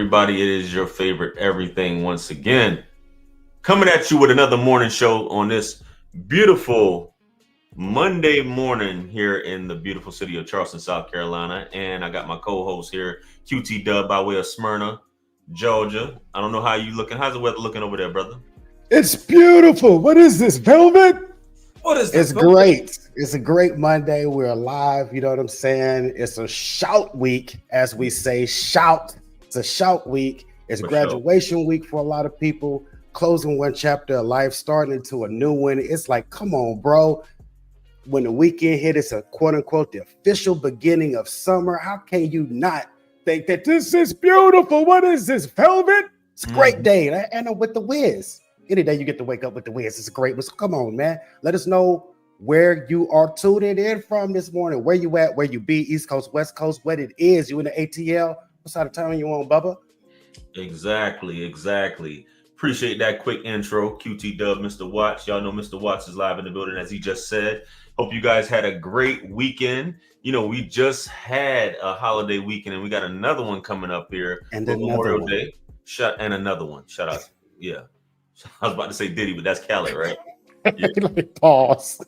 everybody? It is your favorite everything once again. Coming at you with another morning show on this beautiful Monday morning here in the beautiful city of Charleston, South Carolina. And I got my co-host here, QT Dub, by way of Smyrna, Georgia. I don't know how you looking. How's the weather looking over there, brother? It's beautiful. What is this, velvet? What is this? It's great. It's a great Monday. We're alive. You know what I'm saying? It's a shout week, as we say. Shout. It's a shout week. It's For graduation week for a lot of people. Closing one chapter of life, starting into a new one. It's like, come on, bro. When the weekend hit, it's a quote unquote the official beginning of summer. How can you not think that this is beautiful? What is this, velvet? It's a great day. And I'm with the whiz. Any day you get to wake up with the whiz, it's great. But come on, man. Let us know where you are tuning in from this morning. Where you at, where you be, East Coast, West Coast, what it is. You in the ATL? What side of town you on, Bubba? Exactly. Appreciate that quick intro. QT Dub, Mr. Watts. Y'all know Mr. Watts is live in the building, as he just said. Hope you guys had a great weekend. You know, we just had a holiday weekend, and we got another one coming up here. And Memorial Day. And another one. Shout out. Yeah. I was about to say Diddy, but that's Khaled, right? Yeah. Pause.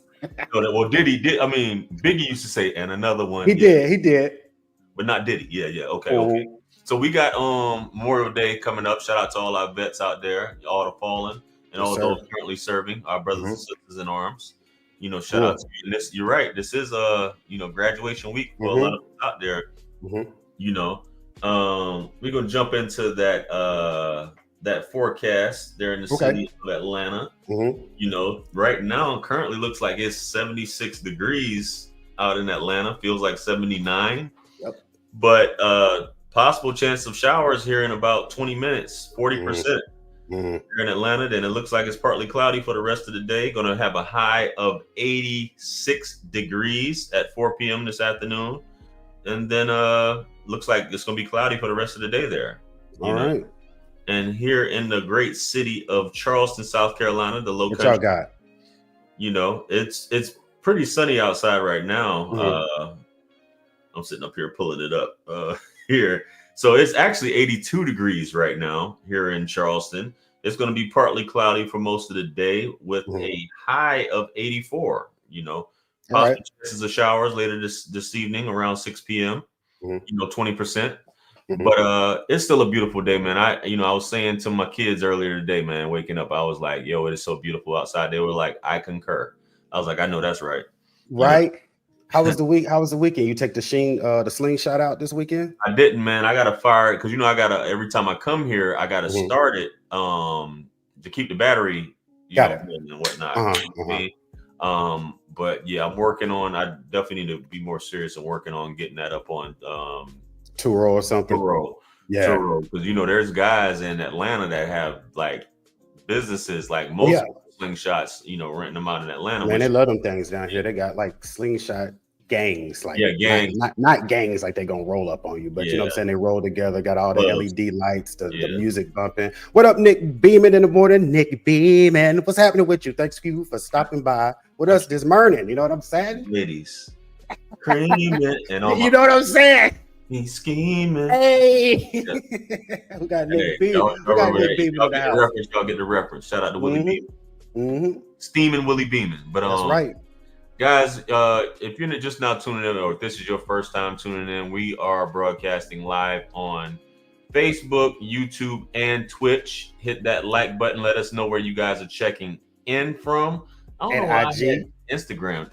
Well, Diddy did. I mean, Biggie used to say, and another one. He did. But not Diddy. Yeah. Okay. So we got Memorial Day coming up. Shout out to all our vets out there, all the fallen, and all those currently serving, our brothers and sisters in arms. You know, shout out to you. And this, you're right. This is graduation week for a lot of us out there. You know, we're gonna jump into that forecast there in the city of Atlanta. You know, right now currently looks like it's 76 degrees out in Atlanta. Feels like 79. Yep. But possible chance of showers here in about 20 minutes, 40%. Here in Atlanta. Then it looks like it's partly cloudy for the rest of the day. Going to have a high of 86 degrees at 4 p.m. this afternoon. And then looks like it's going to be cloudy for the rest of the day there. All right. And here in the great city of Charleston, South Carolina, the low country, y'all got? You know, it's pretty sunny outside right now. I'm sitting up here pulling it up here. So it's actually 82 degrees right now here in Charleston. It's going to be partly cloudy for most of the day with a high of 84. You know, possible chances of showers later this evening around 6 p.m. You know, 20%. But it's still a beautiful day, man. I was saying to my kids earlier today, man, waking up, I was like, yo, it is so beautiful outside. They were like, I concur. I was like, I know that's right. Right. Yeah. How was the weekend? You take the slingshot out this weekend? I didn't, man. I gotta fire it because every time I come here, I gotta start it to keep the battery and whatnot. But yeah, I'm working on. I definitely need to be more serious and working on getting that up on Turo or something. Turo, because there's guys in Atlanta that have like businesses like most slingshots, renting them out in Atlanta. Man, they love them things down here. They got like slingshot gangs, like gangs. Not gangs like they gonna roll up on you, but you know what I'm saying? They roll together, got all the LED lights, the music bumping. What up, Nick Beeman in the morning? Nick Beeman, what's happening with you? Thanks you for stopping by with us this morning. You know what I'm saying? Ladies, creaming and all. You know what I'm saying? He's scheming. Hey, we got Nick Beeman. Y'all get the reference. Shout out to Willie Beeman. Steaming Willie Beeman. But that's right. Guys, if you're just now tuning in, or if this is your first time tuning in, we are broadcasting live on Facebook, YouTube, and Twitch. Hit that like button. Let us know where you guys are checking in from. I don't know why IG, Instagram.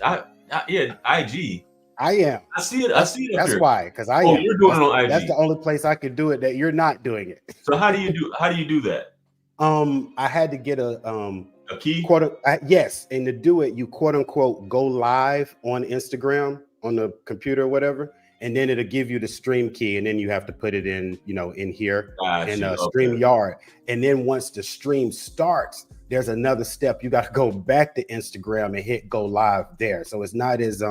IG. I am. I see it. That's here. Why? Because I am. You're doing it on IG. That's the only place I could do it that you're not doing it. So how do you do that? I had to get a key. Yes, and to do it, you quote unquote go live on Instagram on the computer or whatever, and then it'll give you the stream key, and then you have to put it in, in here in StreamYard, and then once the stream starts, there's another step. You got to go back to Instagram and hit go live there. So it's not as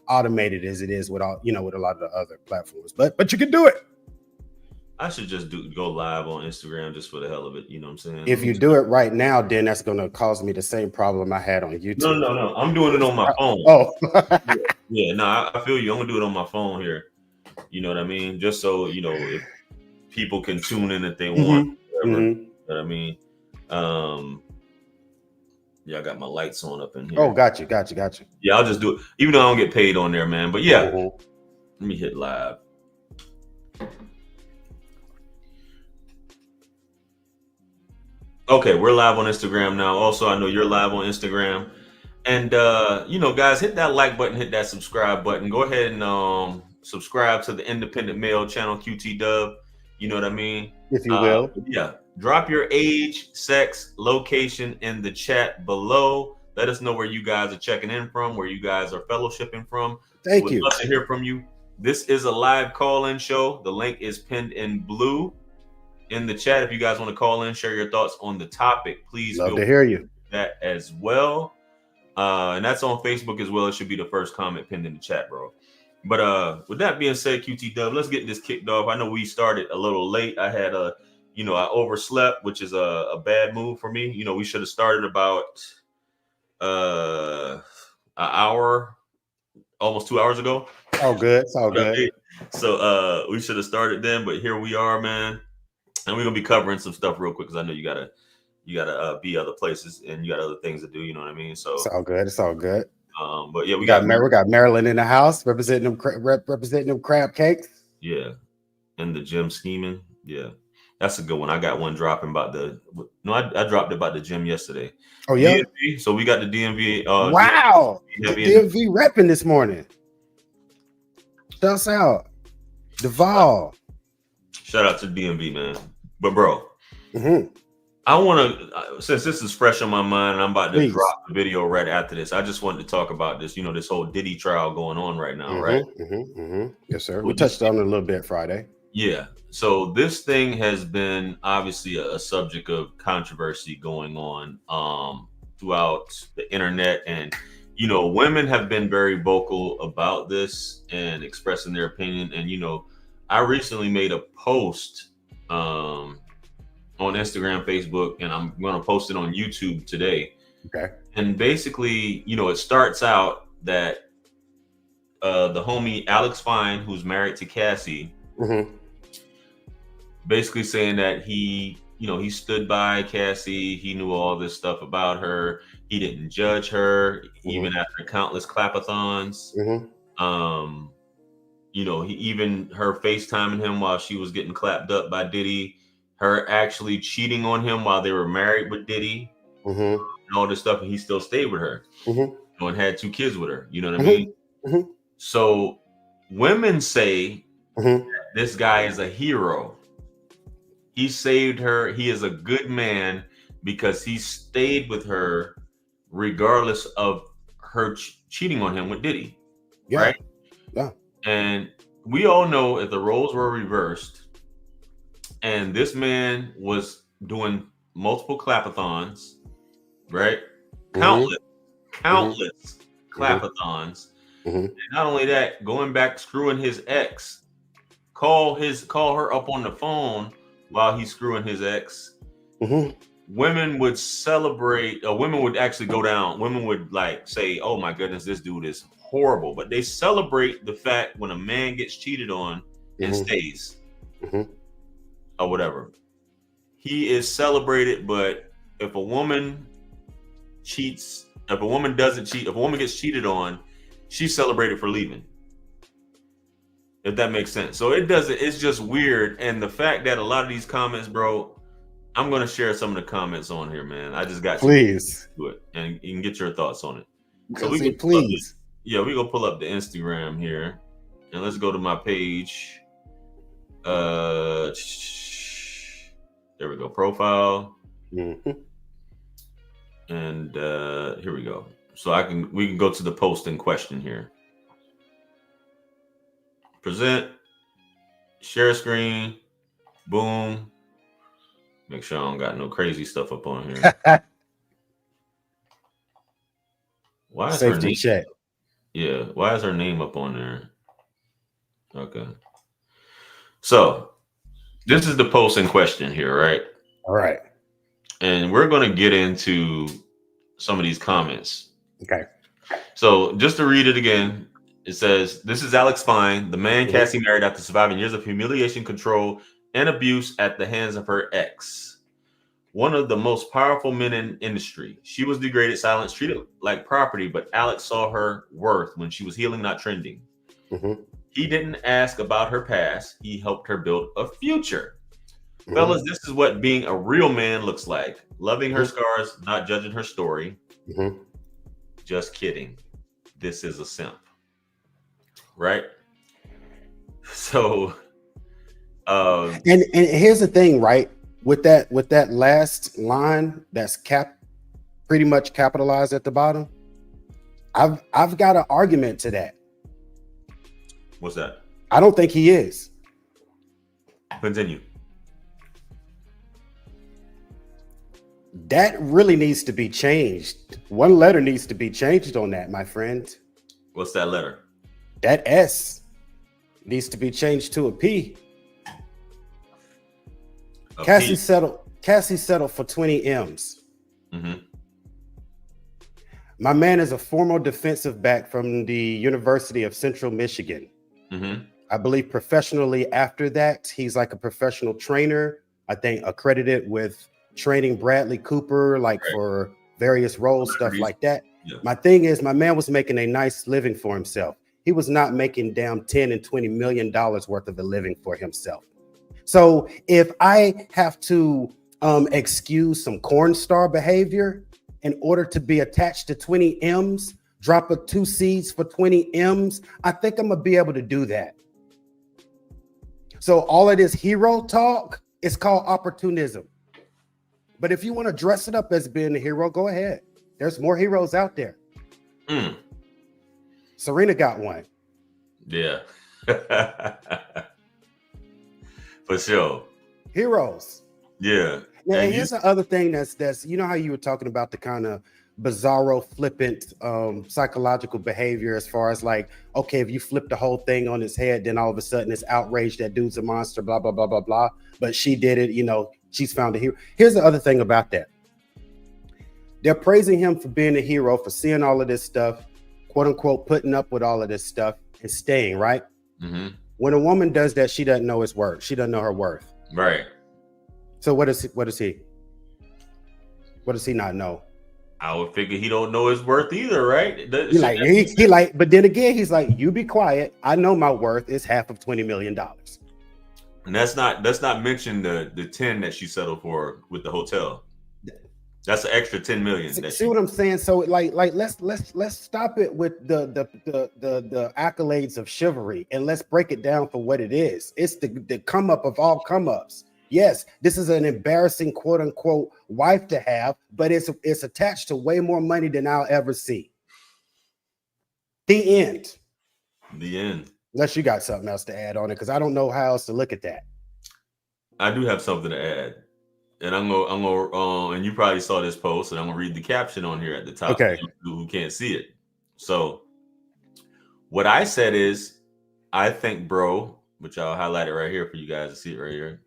automated as it is with all with a lot of the other platforms, but you can do it. I should just go live on Instagram just for the hell of it. You know what I'm saying? If you do it right now, then that's going to cause me the same problem I had on YouTube. No. I'm doing it on my phone. Oh, yeah. No, I feel you. I'm gonna do it on my phone here. You know what I mean? Just so if people can tune in if they want. Whatever. Mm-hmm. You know what I mean? Yeah, I got my lights on up in here. Oh, got you. Yeah, I'll just do it, even though I don't get paid on there, man. But yeah, Mm-hmm. let me hit live. Okay, we're live on Instagram now. Also, I know you're live on Instagram. And you know, guys, hit that like button, hit that subscribe button. Go ahead and subscribe to the Independent Male channel, QT Dub. You know what I mean? If you will. Yeah. Drop your age, sex, location in the chat below. Let us know where you guys are checking in from, where you guys are fellowshipping from. Thank you. We'd love to hear from you. This is a live call-in show. The link is pinned in blue in the chat. If you guys want to call in, share your thoughts on the topic, please Love to hear you. That as well. And that's on Facebook as well. It should be the first comment pinned in the chat, bro. But with that being said, QT Dub, let's get this kicked off. I know we started a little late. I had I overslept, which is a bad move for me. You know, we should have started about an hour, almost 2 hours ago. All good. It's all good. So we should have started then, but here we are, man. And we're gonna be covering some stuff real quick because I know you gotta be other places and you got other things to do. You know what I mean? So it's all good. It's all good. But yeah, we got Maryland in the house representing them crab cakes. Yeah, and the gym scheming. Yeah, that's a good one. I got one dropping about I dropped it about the gym yesterday. Oh yeah. DMV, so we got the DMV. Wow, DMV repping this morning. Shouts out, Duval. Shout out to DMV, man. But bro, mm-hmm. I want to, since this is fresh on my mind, I'm about to drop the video right after this. I just wanted to talk about this, you know, this whole Diddy trial going on right now, right? Yes, sir. We touched on it a little bit Friday. Yeah. So this thing has been obviously a subject of controversy going on throughout the internet. And, you know, women have been very vocal about this and expressing their opinion. And, you know, I recently made a post on Instagram, Facebook, and I'm going to post it on YouTube today. Okay. And basically, you know, it starts out that the homie Alex Fine, who's married to Cassie, basically saying that he stood by Cassie. He knew all this stuff about her. He didn't judge her, even after countless clapathons. You know, her FaceTiming him while she was getting clapped up by Diddy. Her actually cheating on him while they were married with Diddy, and all this stuff, and he still stayed with her, and had 2 kids with her. You know what I mean? So women say that this guy is a hero. He saved her. He is a good man because he stayed with her regardless of her cheating on him with Diddy. Yeah. Right? Yeah. And we all know if the roles were reversed, and this man was doing multiple clapathons, right? Countless clapathons. And not only that, going back, screwing his ex, call her up on the phone while he's screwing his ex. Women would celebrate, women would actually go down. Women would like say, oh my goodness, this dude is horrible. But they celebrate the fact when a man gets cheated on and stays. Or whatever. He is celebrated, but if a woman cheats, if a woman doesn't cheat, if a woman gets cheated on, she's celebrated for leaving. If that makes sense. So it's just weird. And the fact that a lot of these comments, bro, I'm going to share some of the comments on here, man. I just got please to do it, and you can get your thoughts on it. So we can please. We're going to pull up the Instagram here, and let's go to my page. There we go, profile. And here we go. So we can go to the post in question here. Present, share screen, boom. Make sure I don't got no crazy stuff up on here. Why is safety her name? check? Yeah, why is her name up on there? Okay. So this is the post in question here, right? All right. And we're going to get into some of these comments. Okay. So just to read it again, it says, this is Alex Fine, the man Cassie married after surviving years of humiliation, control, and abuse at the hands of her ex, one of the most powerful men in industry. She was degraded, silenced, treated like property, but Alex saw her worth when she was healing, not trending. Mm-hmm. He didn't ask about her past. He helped her build a future. Mm-hmm. Fellas, this is what being a real man looks like. Loving her scars, not judging her story. Mm-hmm. Just kidding. This is a simp. Right? So and here's the thing, right? With that last line that's pretty much capitalized at the bottom, I've got an argument to that. What's that? I don't think he is. Continue. That really needs to be changed. One letter needs to be changed on that, my friend. What's that letter? That S needs to be changed to a P. Cassie settled for 20 M's. Mm-hmm. My man is a former defensive back from the University of Central Michigan. Mm-hmm. I believe professionally after that, he's like a professional trainer. I think accredited with training Bradley Cooper, like for various roles, stuff like that. Yeah. My thing is, my man was making a nice living for himself. He was not making damn $10 and $20 million worth of a living for himself. So if I have to excuse some corn star behavior in order to be attached to 20 M's, drop 2 C's for 20 M's, I think I'm gonna be able to do that. So all of this hero talk is called opportunism. But if you want to dress it up as being a hero, go ahead. There's more heroes out there. Serena got one. Yeah. For sure. Heroes. Yeah. Yeah, and here's the other thing that's you know how you were talking about the kind of bizarro, flippant psychological behavior as far as like, okay, if you flip the whole thing on his head, then all of a sudden it's outrage, that dude's a monster, blah, blah, blah, blah, blah. But she did it, you know, she's found a hero. Here's the other thing about that. They're praising him for being a hero, for seeing all of this stuff, quote unquote, putting up with all of this stuff and staying, right? Mm-hmm. When a woman does that, she doesn't know his worth. She doesn't know her worth. Right. So what does he? What does he not know? I would figure he don't know his worth either, right? He like, but then again, he's like, you be quiet. I know my worth is half of $20 million. And that's not mention the 10 that she settled for with the hotel. That's an extra 10 million. See what I'm saying? So like let's stop it with the accolades of chivalry and let's break it down for what it is. It's the come up of all come ups. Yes, this is an embarrassing quote unquote wife to have, but it's attached to way more money than I'll ever see. The end. The end. Unless you got something else to add on it, because I don't know how else to look at that. I do have something to add. And I'm gonna and you probably saw this post, and I'm gonna read the caption on here at the top. Okay. Who can't see it. So what I said is, I think, bro, which I'll highlight it right here for you guys to see it right here.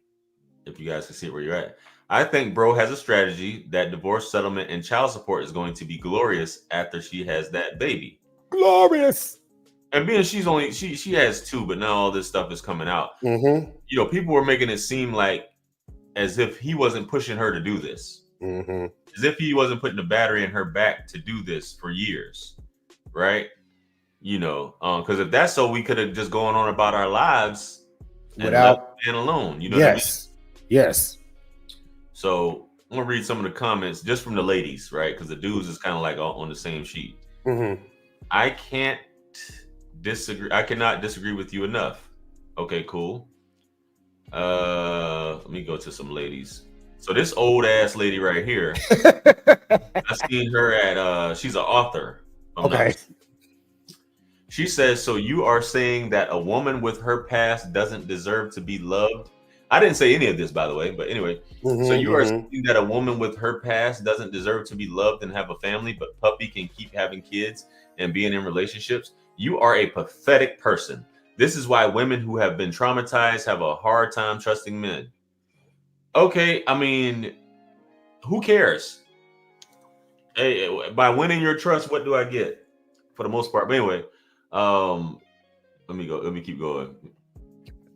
If you guys can see it where you're at. I think bro has a strategy that divorce settlement and child support is going to be glorious after she has that baby. Glorious. And being she has 2, but now all this stuff is coming out. Mm-hmm. You know, people were making it seem like as if he wasn't pushing her to do this. Mm-hmm. As if he wasn't putting the battery in her back to do this for years. Right? You know, because if that's so, we could have just gone on about our lives without being alone. You know yes. what I mean? Yes. So I'm gonna read some of the comments just from the ladies, right? Because the dudes is kind of like on the same sheet. Mm-hmm. I cannot disagree with you enough. Okay, cool. Let me go to some ladies. So this old ass lady right here, I've seen her at she's an author. Okay. She says, so you are saying that a woman with her past doesn't deserve to be loved? I didn't say any of this, by the way, but anyway. So you are saying that a woman with her past doesn't deserve to be loved and have a family, but puppy can keep having kids and being in relationships? You are a pathetic person. This is why women who have been traumatized have a hard time trusting men. Okay, I mean, who cares? Hey, by winning your trust, what do I get? For the most part. But anyway, let me keep going.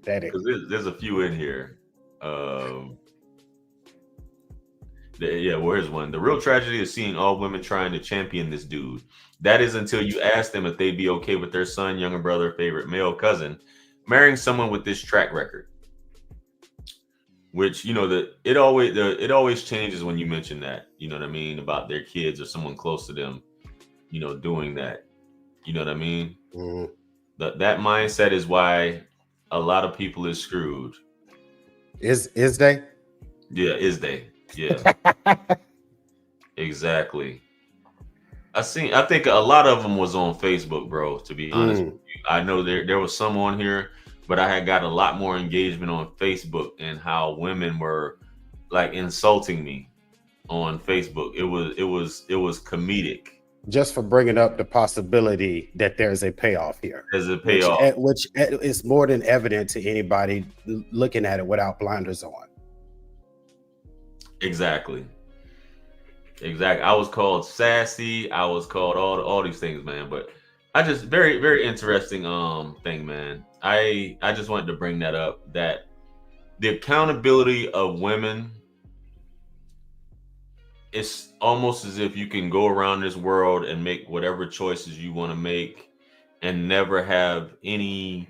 Because there's a few in here. Um, yeah, well, here's one. The real tragedy is seeing all women trying to champion this dude. That is until you ask them if they'd be okay with their son, younger brother, favorite male cousin marrying someone with this track record. Which, you know, it always changes when you mention that, you know what I mean, about their kids or someone close to them, you know, doing that. You know what I mean? Mm-hmm. That mindset is why a lot of people is screwed. Is they? Yeah, is they? Yeah, exactly. I think a lot of them was on Facebook, bro. To be honest with you, I know there was some on here, but I had got a lot more engagement on Facebook and how women were like insulting me on Facebook. It was comedic. Just for bringing up the possibility that there's a payoff here. There's a payoff, which is more than evident to anybody looking at it without blinders on. Exactly. I was called sassy. I was called all these things, man. But I just very interesting thing, man. I just wanted to bring that up, that the accountability of women, it's almost as if you can go around this world and make whatever choices you want to make and never have any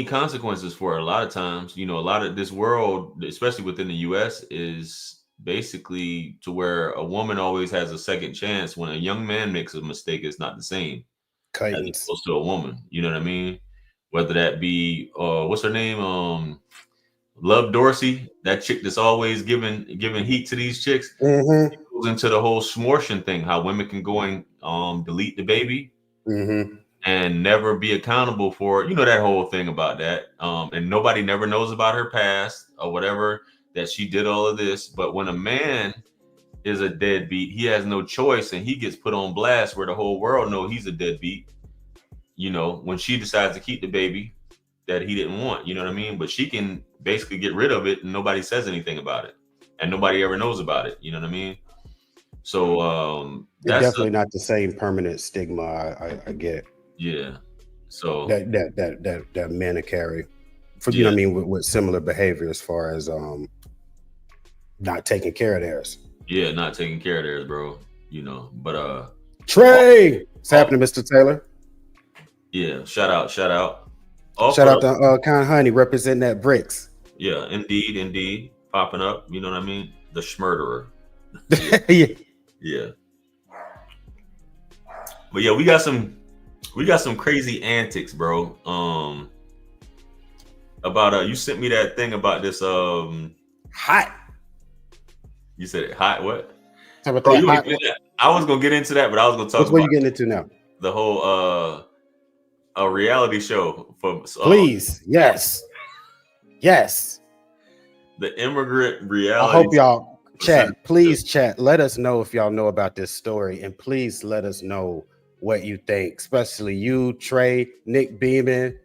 consequences for it. A lot of times, you know, a lot of this world, especially within the US, is basically to where a woman always has a second chance. When a young man makes a mistake, it's not the same as opposed to a woman. You know what I mean? Whether that be what's her name? Love Dorsey, that chick that's always giving heat to these chicks. Mm-hmm. It goes into the whole smortion thing, how women can go and delete the baby. Mm-hmm. And never be accountable for, you know, that whole thing about that. And nobody never knows about her past or whatever, that she did all of this. But when a man is a deadbeat, he has no choice and he gets put on blast where the whole world knows he's a deadbeat. You know, when she decides to keep the baby that he didn't want, you know what I mean? But she can basically get rid of it and nobody says anything about it. And nobody ever knows about it. You know what I mean? So that's definitely not the same permanent stigma. I get it. Yeah. So that men carry for, you know what I mean, with similar behavior as far as not taking care of theirs. Yeah, not taking care of theirs, bro. You know, but Trey, what's happening, Mr. Taylor? Yeah, shout out. Shout out to Con Honey representing that bricks. Yeah, indeed. Popping up, you know what I mean? The schmurderer. Yeah. But yeah, we got some crazy antics, bro. About you sent me that thing about this hot. You said it hot, what? About that hot. I was gonna get into that, but I was gonna talk about what you getting into now. The whole a reality show for please, yes. The Immigrant reality. I hope y'all chat. Let us know if y'all know about this story, and please let us know what you think, especially you, Trey, Nick Beeman.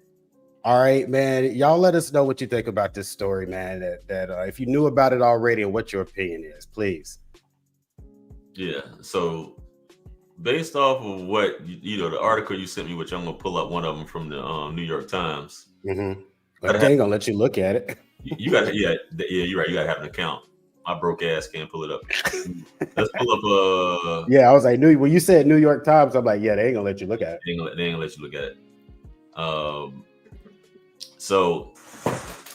All right, man. Y'all let us know what you think about this story, man. That if you knew about it already and what your opinion is, please. Yeah. So based off of what you know, the article you sent me, which I'm gonna pull up one of them from the New York Times. Mm-hmm. But they ain't gonna let you look at it. You got to, yeah, you're right. You gotta have an account. My broke ass can't pull it up. Let's pull up. Yeah, I was like, when you said New York Times, I'm like, yeah, they ain't gonna let you look at it. They ain't gonna let you look at it. So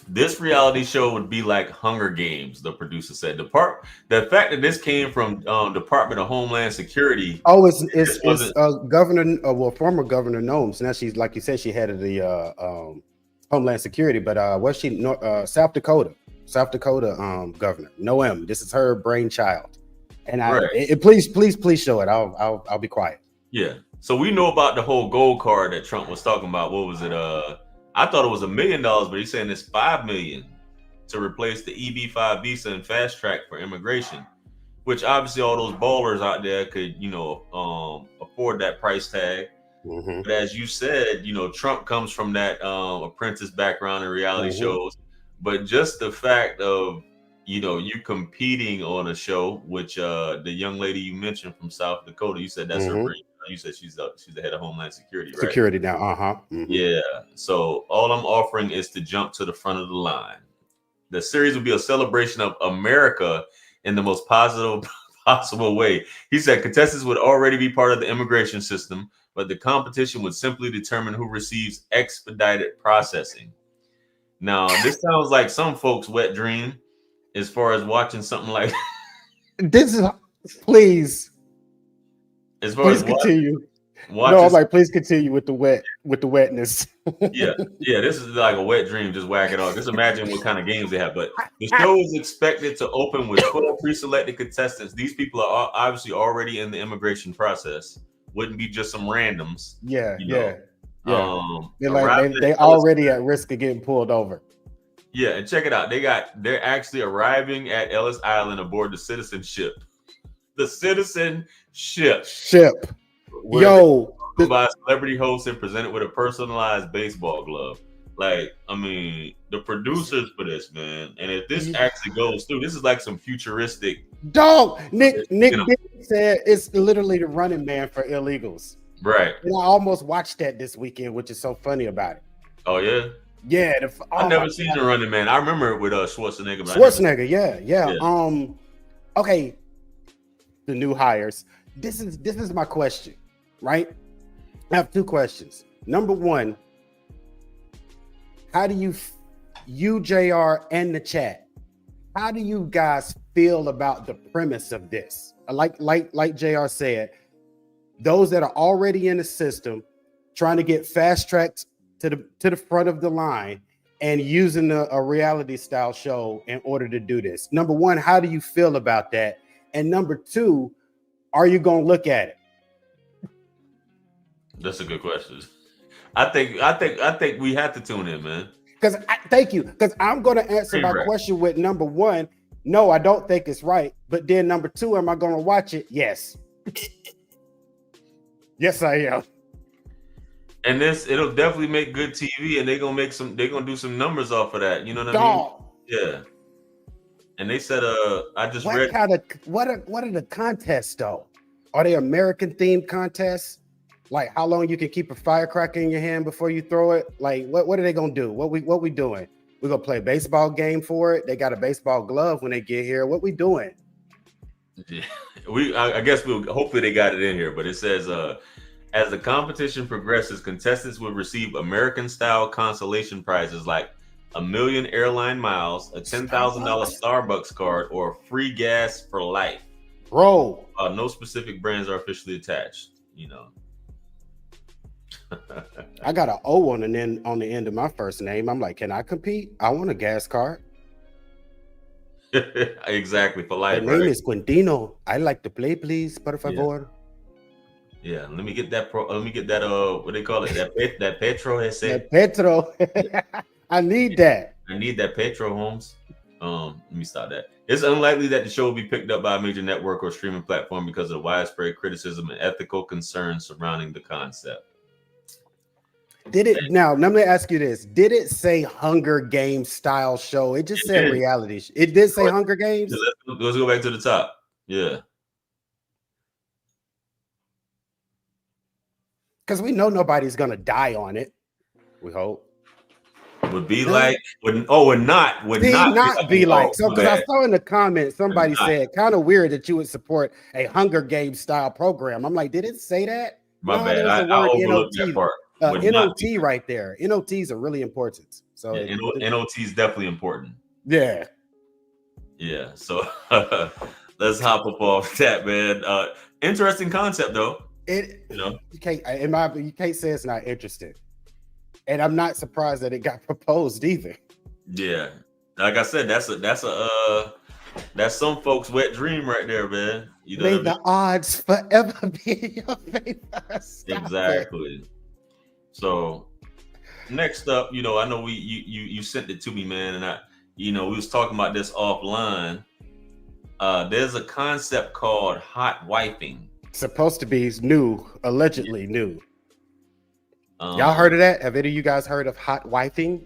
this reality show would be like Hunger Games, the producer said. The fact that this came from Department of Homeland Security. Oh, it's Governor, former Governor Nomes. Now she's, like you said, she headed the Homeland Security, but what's she? South Dakota governor Noem. This is her brainchild, and please show it. I'll be quiet. Yeah. So we know about the whole gold card that Trump was talking about. What was it? I thought it was $1 million, but he's saying it's $5 million to replace the EB-5 visa and fast track for immigration, which obviously all those ballers out there could, you know, afford that price tag. Mm-hmm. But as you said, you know, Trump comes from that apprentice background in reality shows. But just the fact of, you know, you competing on a show, which the young lady you mentioned from South Dakota, you said that's her You said she's the head of Homeland Security, right? Security now. Mm-hmm. Yeah. So all I'm offering is to jump to the front of the line. The series will be a celebration of America in the most positive possible way. He said contestants would already be part of the immigration system, but the competition would simply determine who receives expedited processing. Now, this sounds like some folks' wet dream as far as watching something like This is please continue. No, I'm like, please continue with the wetness. yeah, this is like a wet dream. Just whack it off. Just imagine what kind of games they have. But the show is expected to open with 12 pre-selected contestants. These people are obviously already in the immigration process. Wouldn't be just some randoms. Yeah. They're they already at risk of getting pulled over. Yeah, and check it out. They're actually arriving at Ellis Island aboard the citizenship. The citizenship. Yo. By a celebrity host and presented with a personalized baseball glove. Like, I mean, the producers for this, man. And if this actually goes through, this is like some futuristic. Dog, Nick said it's literally the Running Man for illegals. Right. And I almost watched that this weekend, which is so funny about it. Oh, yeah? Yeah. I've never seen the Running Man. I remember it with Schwarzenegger. Yeah. Okay. The new hires. This is my question, right? I have two questions. Number one, how do you, JR, and the chat, how do you guys feel about the premise of this? Like JR said, those that are already in the system, trying to get fast tracked to the front of the line and using a reality style show in order to do this. Number one, how do you feel about that? And number two, are you going to look at it? That's a good question. I think we have to tune in, man. Thank you. Because I'm going to answer my question with number one. No, I don't think it's right. But then number two, am I going to watch it? Yes. Yes, I am. And it'll definitely make good TV, and they're gonna do some numbers off of that. You know what I mean? Yeah. And they said, I just read. What are the contests though? Are they American themed contests? Like how long you can keep a firecracker in your hand before you throw it? Like what are they gonna do? What we doing? We're gonna play a baseball game for it. They got a baseball glove when they get here. What we doing? Yeah. I guess hopefully they got it in here, but it says as the competition progresses, contestants will receive American-style consolation prizes like 1 million airline miles, a $10,000 Starbucks card, or free gas for life. Bro, no specific brands are officially attached. You know, I got an O on the end of my first name. I'm like, can I compete? I want a gas card. Exactly, for life. My name is Quintino. I like to play, please, por favor. Yeah, let me get that. What they call it? That Petro has said. Petro. I need that. I need that Petro, Holmes. Let me stop that. It's unlikely that the show will be picked up by a major network or streaming platform because of the widespread criticism and ethical concerns surrounding the concept. Now, let me ask you this. Did it say Hunger Games style show? It just said reality. It did say Hunger Games? Let's go back to the top. Yeah. Because we know nobody's going to die on it. We hope. Would be like, would not be like. So, because I saw in the comments, somebody said, kind of weird that you would support a Hunger Games style program. I'm like, did it say that? My bad. I overlooked that part. NOT right there. NOTs are really important. So NOT is definitely important. Yeah. Yeah. So let's hop up off that, man. Interesting concept though. You can't say it's not interesting. And I'm not surprised that it got proposed either. Yeah. Like I said, that's some folks' wet dream right there, man. You know May the odds forever be in your favor. Exactly. So next up, I know you sent it to me, man, and we was talking about this offline. There's a concept called hotwifing. Supposed to be new, allegedly new. Y'all heard of that? Have any of you guys heard of hotwifing?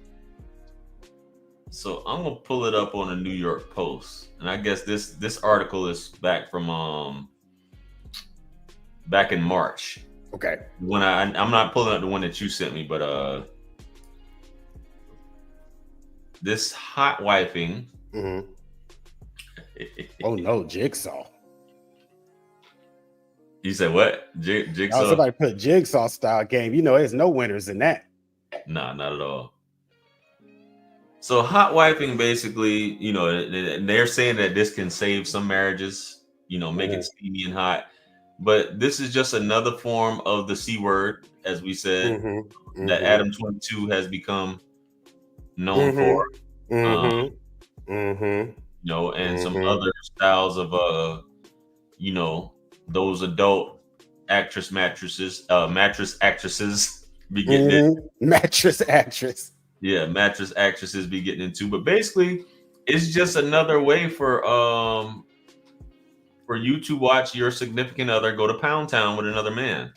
So I'm gonna pull it up on the New York Post, and I guess this article is back from back in March. Okay. When I'm not pulling up the one that you sent me, but this Hotwifing. Mm-hmm. Oh no, Jigsaw. You said what? Jigsaw? Oh, somebody put Jigsaw style game. You know, there's no winners in that. Nah, not at all. So Hotwifing, basically, you know, they're saying that this can save some marriages, you know, make it steamy and hot. But this is just another form of the C word, as we said, that Adam 22 has become known for. You know, and some other styles of you know, those adult mattress actresses be getting it. Mattress actress. Yeah, mattress actresses be getting into. But basically, it's just another way for you to watch your significant other go to Pound Town with another man.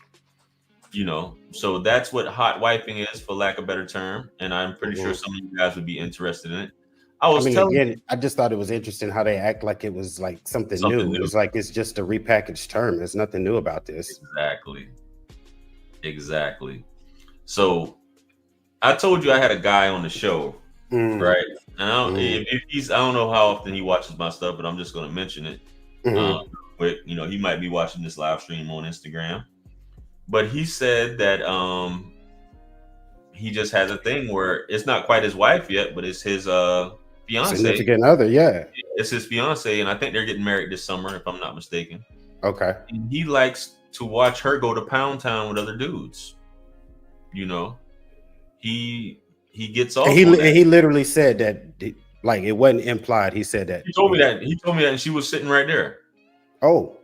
You know, so that's what Hotwifing is, for lack of a better term. And I'm pretty sure some of you guys would be interested in it. I just thought it was interesting how they act like it was like something new. It's like it's just a repackaged term. There's nothing new about this. Exactly. So I told you I had a guy on the show, right? And I don't know how often he watches my stuff, but I'm just going to mention it. Quick, you know, he might be watching this live stream on Instagram. But he said that he just has a thing where it's not quite his wife yet, but it's his fiance, significant other. Yeah, it's his fiance, and I think they're getting married this summer, if I'm not mistaken. Okay. And he likes to watch her go to Pound Town with other dudes. You know, he gets off. And he literally said that, like, it wasn't implied. He said that. He told me that. And she was sitting right there. Oh,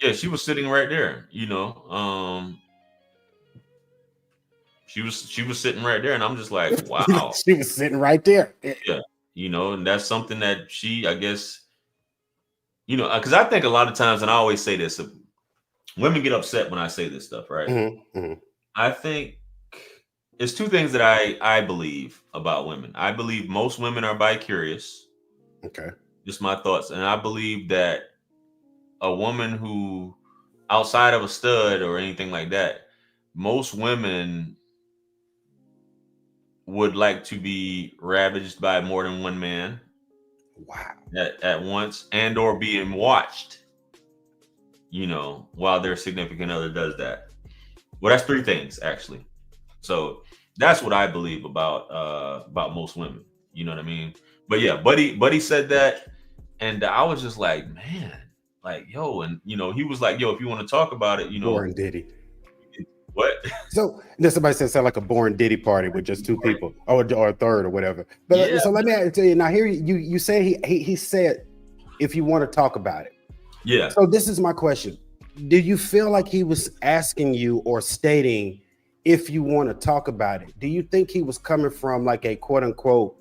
yeah, she was sitting right there. You know, she was sitting right there, and I'm just like, wow. She was sitting right there. Yeah, you know, and that's something that she, I guess, you know, because I think a lot of times, and I always say this, women get upset when I say this stuff, right? I think it's two things that I believe about women. I believe most women are bi-curious. Okay. Just my thoughts. And I believe that a woman who, outside of a stud or anything like that, most women would like to be ravaged by more than one man. Wow. At once, and or being watched, you know, while their significant other does that. Well, that's three things, actually. So that's what I believe about most women. You know what I mean? But yeah, Buddy said that, and I was just like, man, like, yo, and you know, he was like, yo, if you want to talk about it, you know, boring Diddy. What? So then somebody said sound like a boring Diddy party with just two people, or a third, or whatever. But yeah. So let me tell you now. Here you say he said if you want to talk about it. Yeah. So this is my question: do you feel like he was asking you or stating if you want to talk about it? Do you think he was coming from like a quote unquote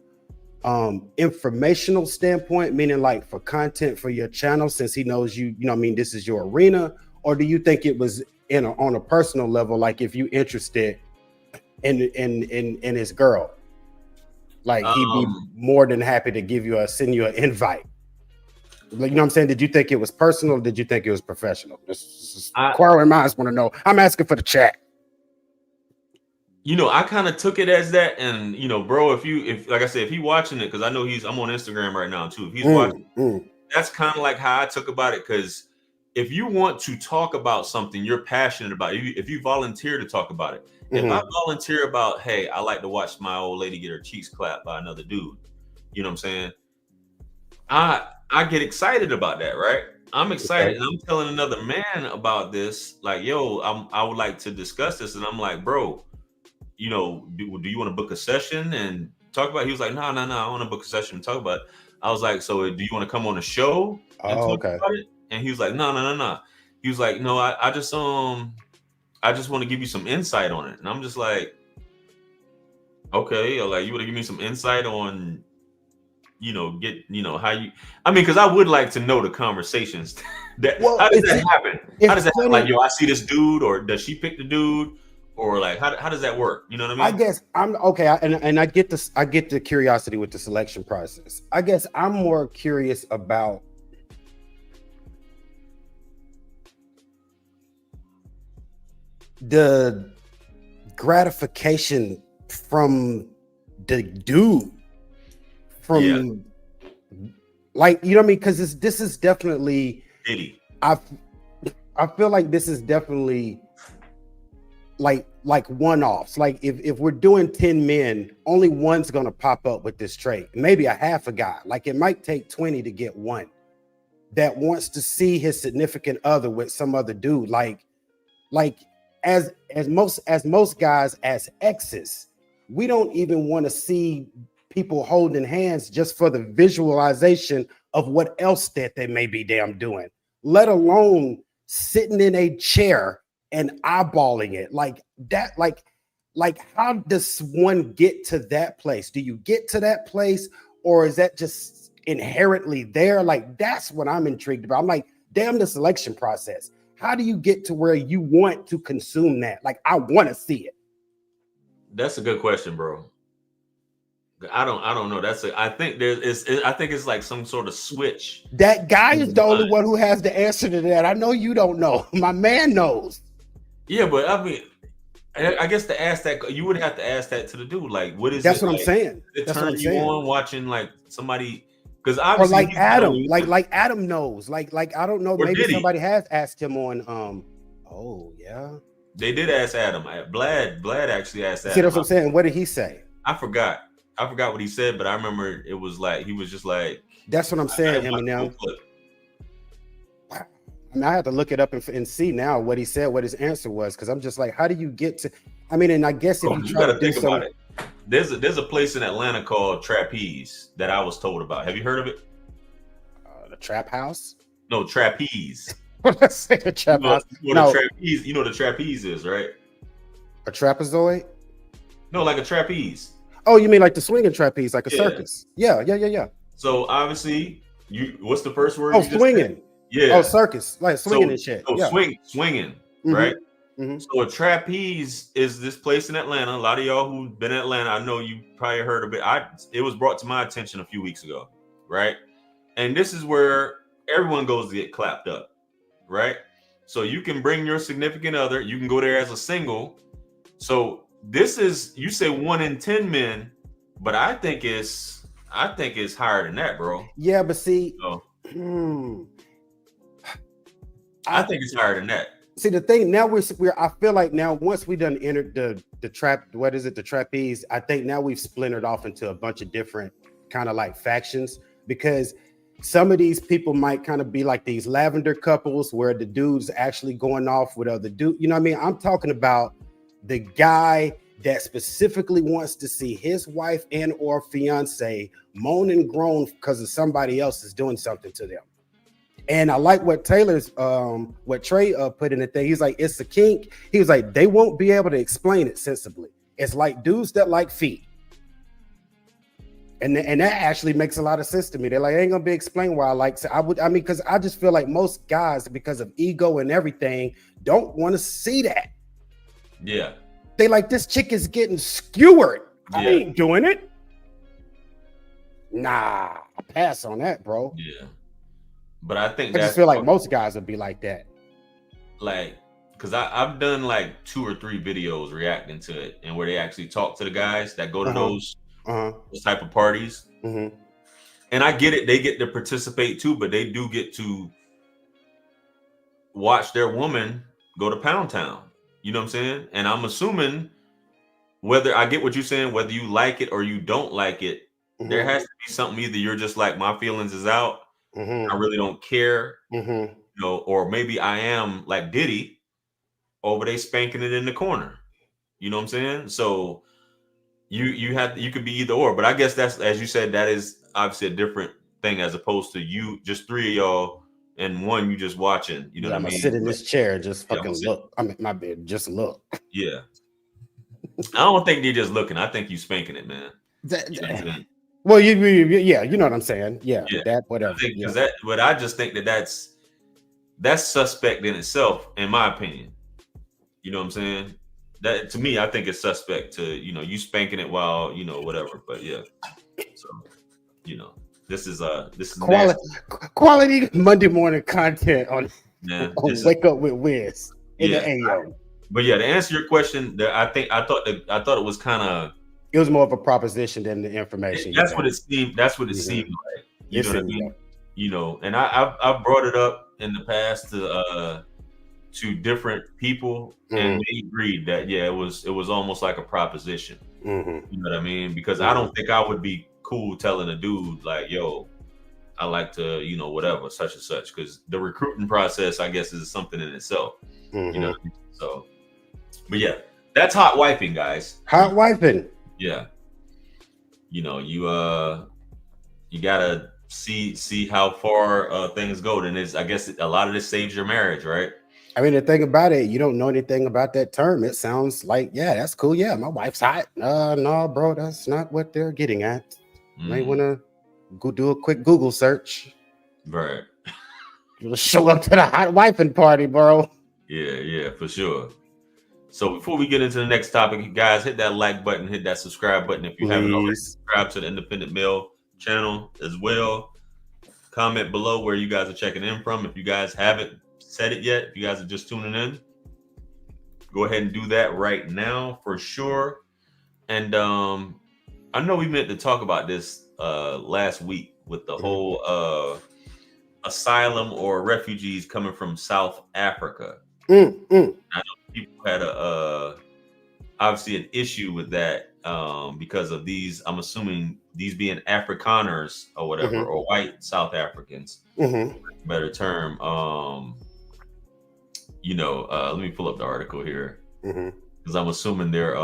informational standpoint, meaning like for content for your channel, since he knows you know what I mean, this is your arena? Or do you think it was on a personal level, like if you interested in his girl, like he'd be more than happy to send you an invite? Like, you know what I'm saying? Did you think it was personal? Or did you think it was professional? This quarreling minds want to know. I'm asking for the chat. You know, I kind of took it as that, and you know, bro, if like I said, if he watching it, because I know I'm on Instagram right now too. If he's watching, that's kind of like how I took about it. Because if you want to talk about something you're passionate about, if you volunteer to talk about it, if I volunteer about, hey, I like to watch my old lady get her cheeks clapped by another dude, you know what I'm saying? I get excited about that, right? I'm excited, and I'm telling another man about this, like, yo, I would like to discuss this, and I'm like, bro, you know, do you want to book a session and talk about it? He was like, no, I want to book a session and talk about it. I was like, so do you want to come on the show and talk about it? And he was like, no. He was like, no, I just want to give you some insight on it. And I'm just like, okay, like, you want to give me some insight on, you know, how you, I mean, because I would like to know the conversations that, how does that happen? How does that happen? Like, yo, I see this dude, or does she pick the dude? Or like, how does that work? You know what I mean? I guess I'm okay. And I get this. I get the curiosity with the selection process. I guess I'm more curious about the gratification from the dude, from like, you know what I mean? Because this is definitely Diddy. I feel like this is definitely like one-offs. Like if we're doing 10 men, only one's gonna pop up with this trait, maybe a half a guy. Like it might take 20 to get one that wants to see his significant other with some other dude. Like as most guys as exes, we don't even want to see people holding hands just for the visualization of what else that they may be damn doing, let alone sitting in a chair and eyeballing it like that. Like how does one get to that place? Do you get to that place, or is that just inherently there? Like that's what I'm intrigued about. I'm like, damn, the selection process. How do you get to where you want to consume that? Like I want to see it. That's a good question, bro. I don't know. I think it's like some sort of switch. That guy is the only one who has the answer to that. I know you don't know. My man knows. Yeah, but I mean, I guess to ask that, you would have to ask that to the dude. Like, what is that's it? What like, I'm saying. It that's turn what I'm you saying. on watching like somebody, because or obviously like Adam, like Adam knows. Like I don't know. Maybe somebody has asked him on. Oh yeah, they did ask Adam. Blad actually asked Adam. See, that's what I'm saying. What did he say? I forgot what he said, but I remember it was like he was just like. That's what I'm saying, Eminem. I mean, I have to look it up and see now what he said, what his answer was, because I'm just like, how do you get to? I mean, and I guess if you try to think about it, there's a place in Atlanta called Trapeze that I was told about. Have you heard of it? The Trap House? No, Trapeze. What did I say? The Trap House? No. Trapeze. You know what a trapeze is, right? A trapezoid? No, like a trapeze. Oh, you mean like the swinging trapeze, like a circus? Yeah. So obviously, what's the first word? Oh, swinging. Yeah. Oh, circus, like swinging and shit. So swinging, right? Mm-hmm. So a trapeze is this place in Atlanta. A lot of y'all who've been in Atlanta, I know you probably heard of it. It was brought to my attention a few weeks ago, right? And this is where everyone goes to get clapped up, right? So you can bring your significant other. You can go there as a single. So this is, you say 1 in 10 men, but I think it's higher than that, bro. Yeah, but see, I think it's higher than that. See, the thing now I feel like now once we done entered the trapeze, I think now we've splintered off into a bunch of different kind of like factions, because some of these people might kind of be like these lavender couples where the dude's actually going off with other dude. You know what I mean? I'm talking about the guy that specifically wants to see his wife and or fiance moan and groan because of somebody else is doing something to them. And I like what Trey put in the thing. He's like, it's a kink. He was like, they won't be able to explain it sensibly. It's like dudes that like feet. And that actually makes a lot of sense to me. They're like, I ain't gonna be explained why I like. So because I just feel like most guys, because of ego and everything, don't want to see that. Yeah. They like, this chick is getting skewered. Yeah. I ain't doing it. Nah, I pass on that, bro. Yeah. But I think I just feel like most guys would be like that. Like, because I've done like 2 or 3 videos reacting to it, and where they actually talk to the guys that go to those type of parties. Mm-hmm. And I get it. They get to participate too, but they do get to watch their woman go to Pound Town. You know what I'm saying? And I'm assuming, whether I get what you're saying, whether you like it or you don't like it, there has to be something. Either you're just like, my feelings is out. I really don't care, you know, or maybe I am like Diddy, over they spanking it in the corner. You know what I'm saying? So you could be either or, but I guess that's, as you said, that is obviously a different thing as opposed to you just 3 of y'all and one you just watching. You know what I mean? I'm gonna sit in this chair and just fucking look. I'm in my bed, just look. Yeah. I don't think you're just looking. I think you spanking it, man. You know what I'm saying? Well, yeah, you know what I'm saying. Yeah. That whatever. But I just think that's suspect in itself, in my opinion. You know what I'm saying? That, to me, I think it's suspect to, you know, you spanking it while, you know, whatever. But yeah, so, you know, this is quality Monday morning content on Wake Up with Wiz in the AM. But yeah, to answer your question, I thought it was kind of. It was more of a proposition than the information. That's what it seemed. That's what it Mhm. seemed like. You It know what I seemed mean? like. You know, and I've brought it up in the past to different people, and they agreed that yeah, it was almost like a proposition. Mm-hmm. You know what I mean? Because I don't think I would be cool telling a dude like, "Yo, I like to, you know, whatever, such and such." Because the recruiting process, I guess, is something in itself. You know what I mean? So, but yeah, that's hot wifing, guys. Hot wifing. Yeah. You know, you gotta see how far things go. Then I guess a lot of this saves your marriage, right? I mean, the thing about it, you don't know anything about that term. It sounds like, yeah, that's cool. Yeah, my wife's hot. No, bro, that's not what they're getting at. You might want to go do a quick Google search. Right. You'll show up to the hot wifing party, bro. Yeah, for sure. So before we get into the next topic, guys, hit that like button, hit that subscribe button if you haven't already. Subscribe to the Independent Mail channel as well. Comment below where you guys are checking in from. If you guys haven't said it yet, if you guys are just tuning in, go ahead and do that right now for sure. And I know we meant to talk about this last week with the whole asylum or refugees coming from South Africa. I know people had obviously an issue with that because of these, I'm assuming these being Afrikaners or whatever, or white South Africans, better term. You know, let me pull up the article here because I'm assuming they're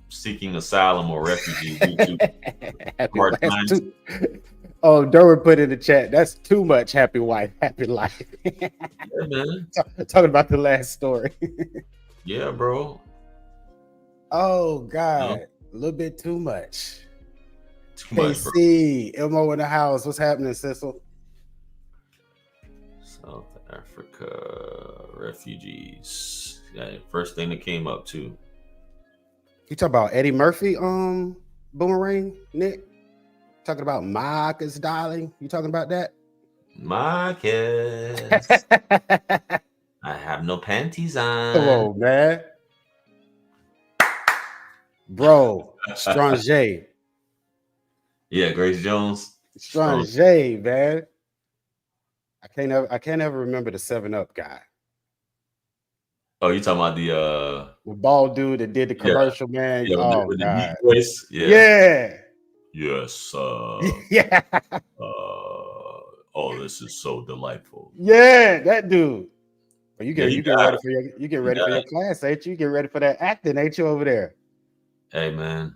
seeking asylum or refugee due to hard times. Oh, Derwin put in the chat, that's too much happy wife, happy life. Yeah, man. Talking about the last story. Yeah, bro. Oh, God. A little bit too much. Too much, bro. Elmo in the house. What's happening, Cecil? South Africa refugees. Yeah, first thing that came up, too. You talk about Eddie Murphy, Boomerang, Nick? Talking about Marcus, darling. You talking about that? Marcus. I have no panties on. Come on, man. Bro, Stranger. Yeah, Grace Jones. Stranger, man. I can't ever remember the 7-Up guy. Oh, you talking about the bald dude that did the commercial, man? Yeah, oh, with God. The voice. Yeah. Yes. Yeah. Oh, this is so delightful. Yeah, that dude. Well, you get ready for your class, ain't you? You get ready for that acting, ain't you, over there? Hey, man,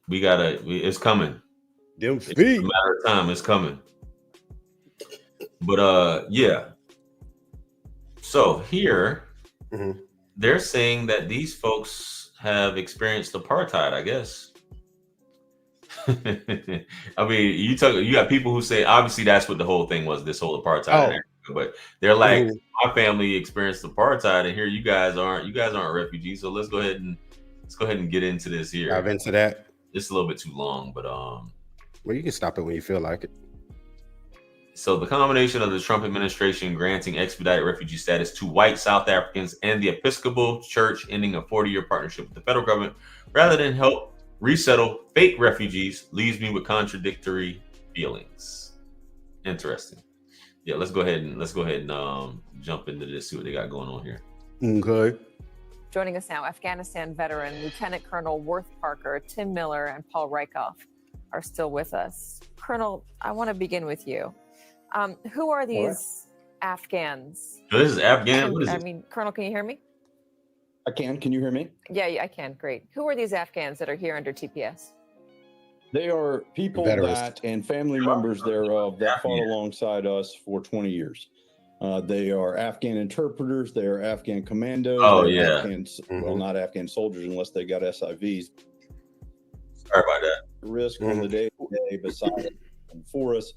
it's coming. Them feet. It's a matter of time. It's coming. But yeah. So here, they're saying that these folks have experienced apartheid, I guess. I mean, you got people who say obviously that's what the whole thing was, this whole apartheid in Africa, but they're like, my family experienced apartheid, and here you guys aren't refugees. So let's go ahead and get into this here. Dive into that. It's a little bit too long, but well, you can stop it when you feel like it. So the combination of the Trump administration granting expedited refugee status to white South Africans and the Episcopal Church ending a 40-year partnership with the federal government rather than help resettle fake refugees leaves me with contradictory feelings. Interesting. Yeah, let's go ahead and jump into this, see what they got going on here. Okay. Joining us now, Afghanistan veteran Lieutenant Colonel Worth Parker, Tim Miller, and Paul Rykoff are still with us. Colonel, I want to begin with you. Who are these Afghans? So this is Afghan. What is it? I mean, Colonel, can you hear me? I can. Can you hear me? Yeah, I can. Great. Who are these Afghans that are here under TPS? They are people that and family members thereof that fought alongside us for 20 years. They are Afghan interpreters. They are Afghan commandos. Oh, yeah. Well, not Afghan soldiers unless they got SIVs. Sorry about that. Risk on the day-to-day beside and for us.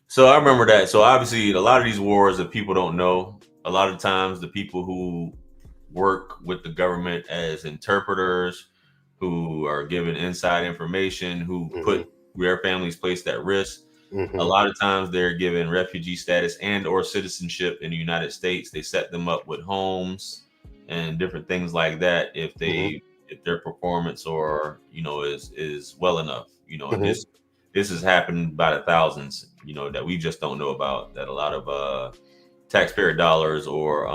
So I remember that. So obviously, a lot of these wars that people don't know, a lot of times the people who work with the government as interpreters, who are given inside information, who put their families placed at risk. A lot of times they're given refugee status and or citizenship in the United States. They set them up with homes and different things like that if they if their performance or is well enough. This has happened by the thousands, that we just don't know about, that a lot of taxpayer dollars or a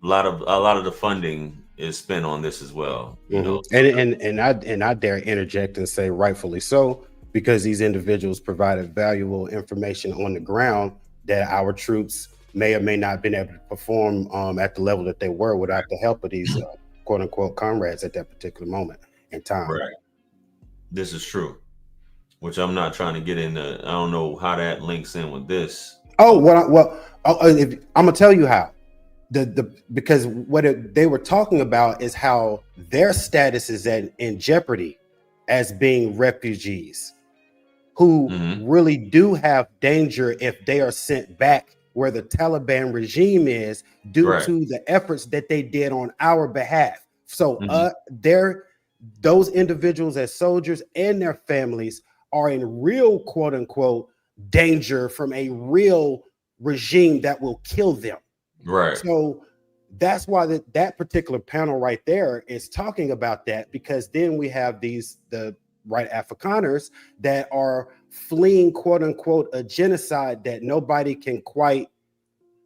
lot of the funding is spent on this as well. And I dare interject and say rightfully so, because these individuals provided valuable information on the ground that our troops may or may not have been able to perform at the level that they were without the help of these quote unquote comrades at that particular moment in time. Right. This is true. Which I'm not trying to get into. I don't know how that links in with this. I'm gonna tell you how. Because they were talking about is how their status is in jeopardy as being refugees who really do have danger if they are sent back where the Taliban regime is due to the efforts that they did on our behalf. So those individuals as soldiers and their families are in real quote unquote danger from a real regime that will kill them. Right. So that's why that particular panel right there is talking about that, because then we have the right Afrikaners that are fleeing quote unquote a genocide that nobody can quite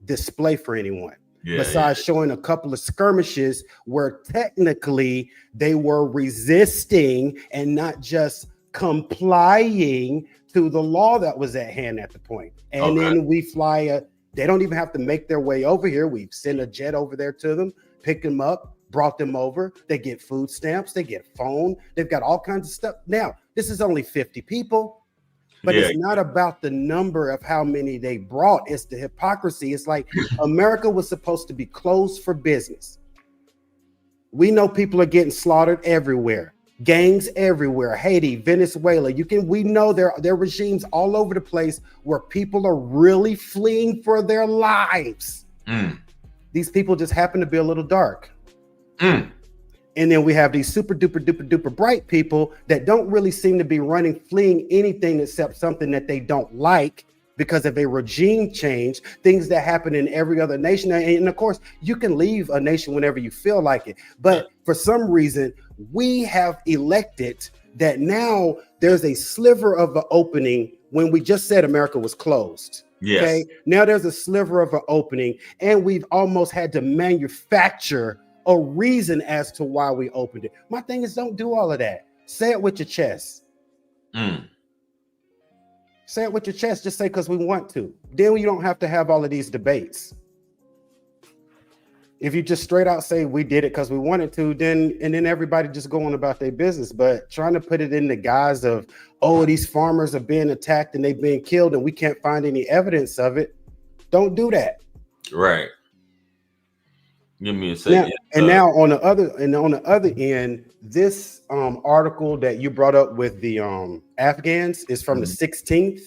display for anyone. Besides showing a couple of skirmishes where technically they were resisting and not just complying to the law that was at hand at the point. And then we fly they don't even have to make their way over here. We've sent a jet over there to them, picked them up, brought them over. They get food stamps, they get phone, they've got all kinds of stuff. Now, this is only 50 people, but it's not about the number of how many they brought. It's the hypocrisy. It's like America was supposed to be closed for business. We know people are getting slaughtered everywhere. Gangs everywhere, Haiti, Venezuela. We know there are regimes all over the place where people are really fleeing for their lives. These people just happen to be a little dark. And then we have these super duper duper duper bright people that don't really seem to be fleeing anything except something that they don't like because of a regime change, things that happen in every other nation. And of course, you can leave a nation whenever you feel like it. But for some reason, we have elected that now there's a sliver of an opening when we just said America was closed. Yes. Okay. Now there's a sliver of an opening, and we've almost had to manufacture a reason as to why we opened it. My thing is, don't do all of that. Say it with your chest. Say it with your chest. Just say because we want to. Then you don't have to have all of these debates. If you just straight out say we did it because we wanted to, then everybody just going about their business. But trying to put it in the guise of, oh, these farmers are being attacked and they've been killed and we can't find any evidence of it. Don't do that. Right. Give me a second. Now on the other end, this article that you brought up with the Afghans is from the 16th.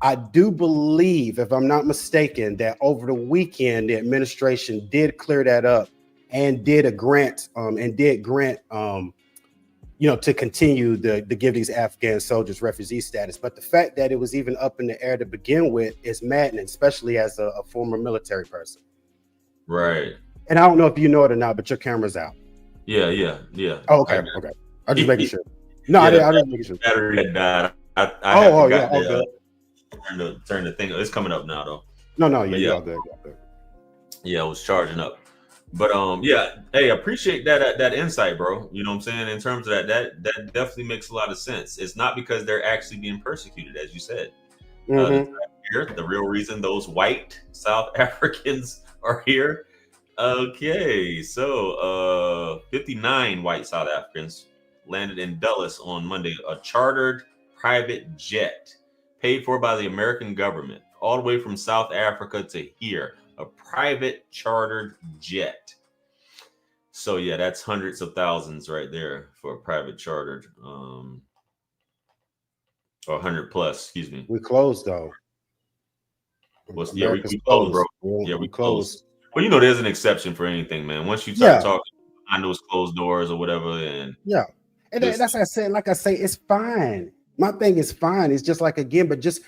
I do believe, if I'm not mistaken, that over the weekend, the administration did clear that up and did grant to continue to give these Afghan soldiers refugee status. But the fact that it was even up in the air to begin with is maddening, especially as a former military person. Right. And I don't know if you know it or not, but your camera's out. Yeah. Oh, okay. I'm just making sure. No, I didn't make sure. Battery had died. Turn the thing. It's coming up now though. No, yeah, all good. Yeah, I was charging up. But hey, I appreciate that insight, bro. You know what I'm saying? In terms of that definitely makes a lot of sense. It's not because they're actually being persecuted, as you said. The real reason those white South Africans are here. Okay, so 59 white South Africans landed in Dulles on Monday, a chartered private jet paid for by the American government, all the way from South Africa to here, a private chartered jet. So yeah, that's hundreds of thousands right there for a private chartered, or 100 plus, excuse me. We closed though. We closed, bro. We closed. Well, there's an exception for anything, man. Once you start talking behind those closed doors or whatever, and that's what I said. Like I say, it's fine. My thing is fine. It's just like, again, but just,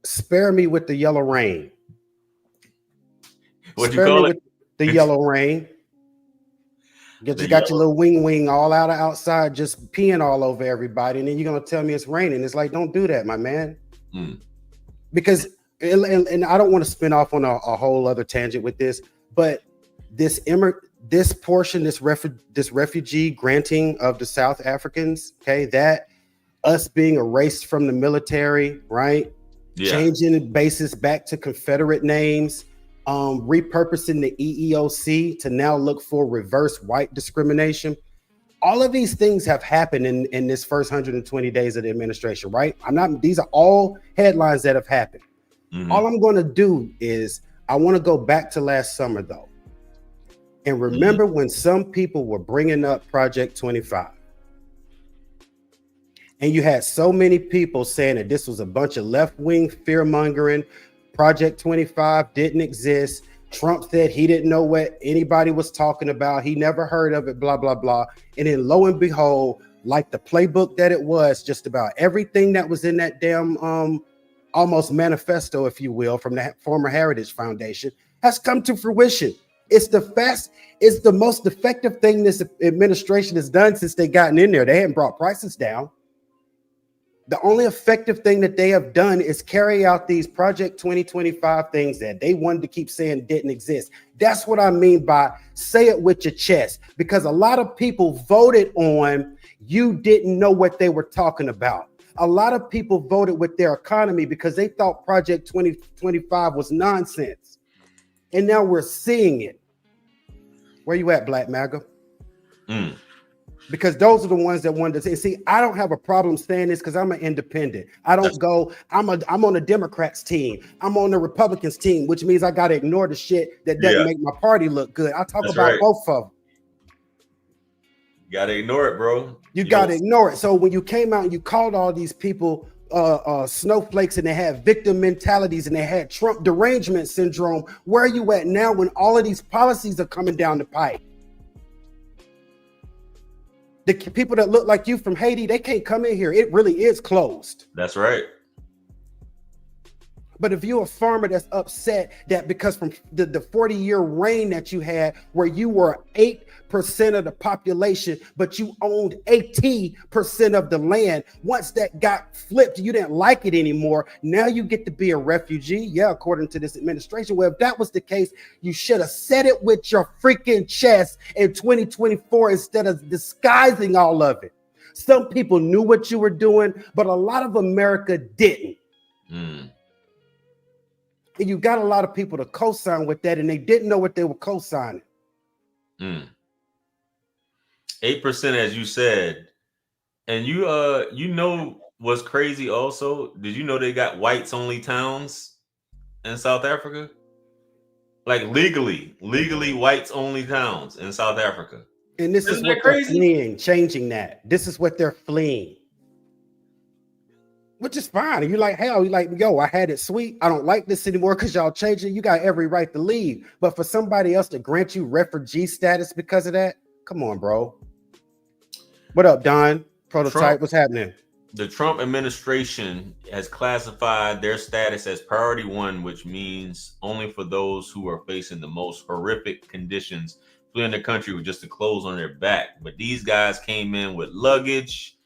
spare me with the yellow rain. What you call it? The yellow rain. You got your little wing all out of outside, just peeing all over everybody, and then you're gonna tell me it's raining. It's like, don't do that, my man. Because and I don't want to spin off on a whole other tangent with this, but this refugee granting of the South Africans, okay, that us being erased from the military, right? Yeah. Changing bases back to Confederate names, repurposing the EEOC to now look for reverse white discrimination. All of these things have happened in this first 120 days of the administration, right? These are all headlines that have happened. All I'm going to do is I want to go back to last summer, though, and remember when some people were bringing up Project 25. And you had so many people saying that this was a bunch of left-wing fear-mongering. Project 25 didn't exist. Trump said he didn't know what anybody was talking about. He never heard of it, blah, blah, blah. And then lo and behold, like the playbook that it was, just about everything that was in that damn almost manifesto, if you will, from the former Heritage Foundation has come to fruition. It's the most effective thing this administration has done since they gotten in there. They haven't brought prices down. The only effective thing that they have done is carry out these Project 2025 things that they wanted to keep saying didn't exist. That's what I mean by say it with your chest, because a lot of people voted on you didn't know what they were talking about. A lot of people voted with their economy because they thought Project 2025 was nonsense. And now we're seeing it. Where you at, Black MAGA? Because those are the ones that wanted to say, see, I don't have a problem saying this because I'm an independent. I don't go, I'm on the Democrats team. I'm on the Republicans team, which means I got to ignore the shit that doesn't make my party look good. I talk about both of them. You got to ignore it, bro. You got to ignore it. So when you came out and you called all these people snowflakes and they had victim mentalities and they had Trump derangement syndrome, where are you at now when all of these policies are coming down the pipe? The people that look like you from Haiti, they can't come in here. It really is closed. That's right. But if you're a farmer that's upset that because from the 40-year reign that you had where you were 8% of the population, but you owned 80% of the land, once that got flipped, you didn't like it anymore. Now you get to be a refugee. Yeah, according to this administration. Well, if that was the case, you should have said it with your freaking chest in 2024 instead of disguising all of it. Some people knew what you were doing, but a lot of America didn't. And you got a lot of people to co-sign with that, and they didn't know what they were co-signing. 8%, as you said. And you know what's crazy also? Did you know they got whites only towns in South Africa? Like legally whites only towns in South Africa. And this is what they're fleeing, changing that. This is what they're fleeing. Which is fine. And you're like, hell, you're like, yo, I had it sweet. I don't like this anymore because y'all changed it. You got every right to leave. But for somebody else to grant you refugee status because of that, come on, bro. What up, Don? Prototype, what's happening? The Trump administration has classified their status as priority 1, which means only for those who are facing the most horrific conditions fleeing the country with just the clothes on their back. But these guys came in with luggage,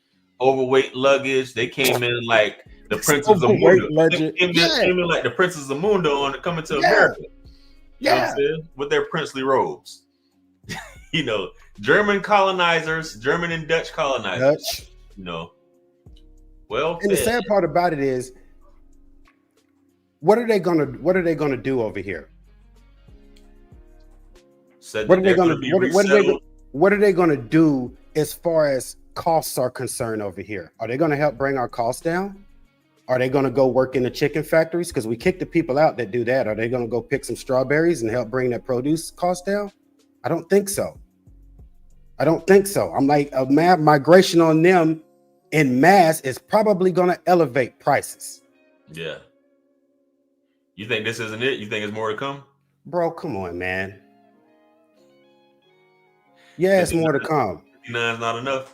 overweight luggage. They came in like the Prince of Zamunda. They came in like the Prince of Zamunda on coming to America. You know what I'm saying? With their princely robes. You know, German colonizers, German and Dutch colonizers. You know, well. And the sad part about it is, what are they gonna do over here? What are they gonna do as far as costs are concerned over here? Are they going to help bring our costs down? Are they going to go work in the chicken factories? Because we kick the people out that do that. Are they going to go pick some strawberries and help bring that produce cost down? I don't think so. I'm like, a migration on them in mass is probably going to elevate prices. Yeah. You think this isn't it? You think it's more to come? Bro, come on, man. Yeah, it's more to come. 59 is not enough.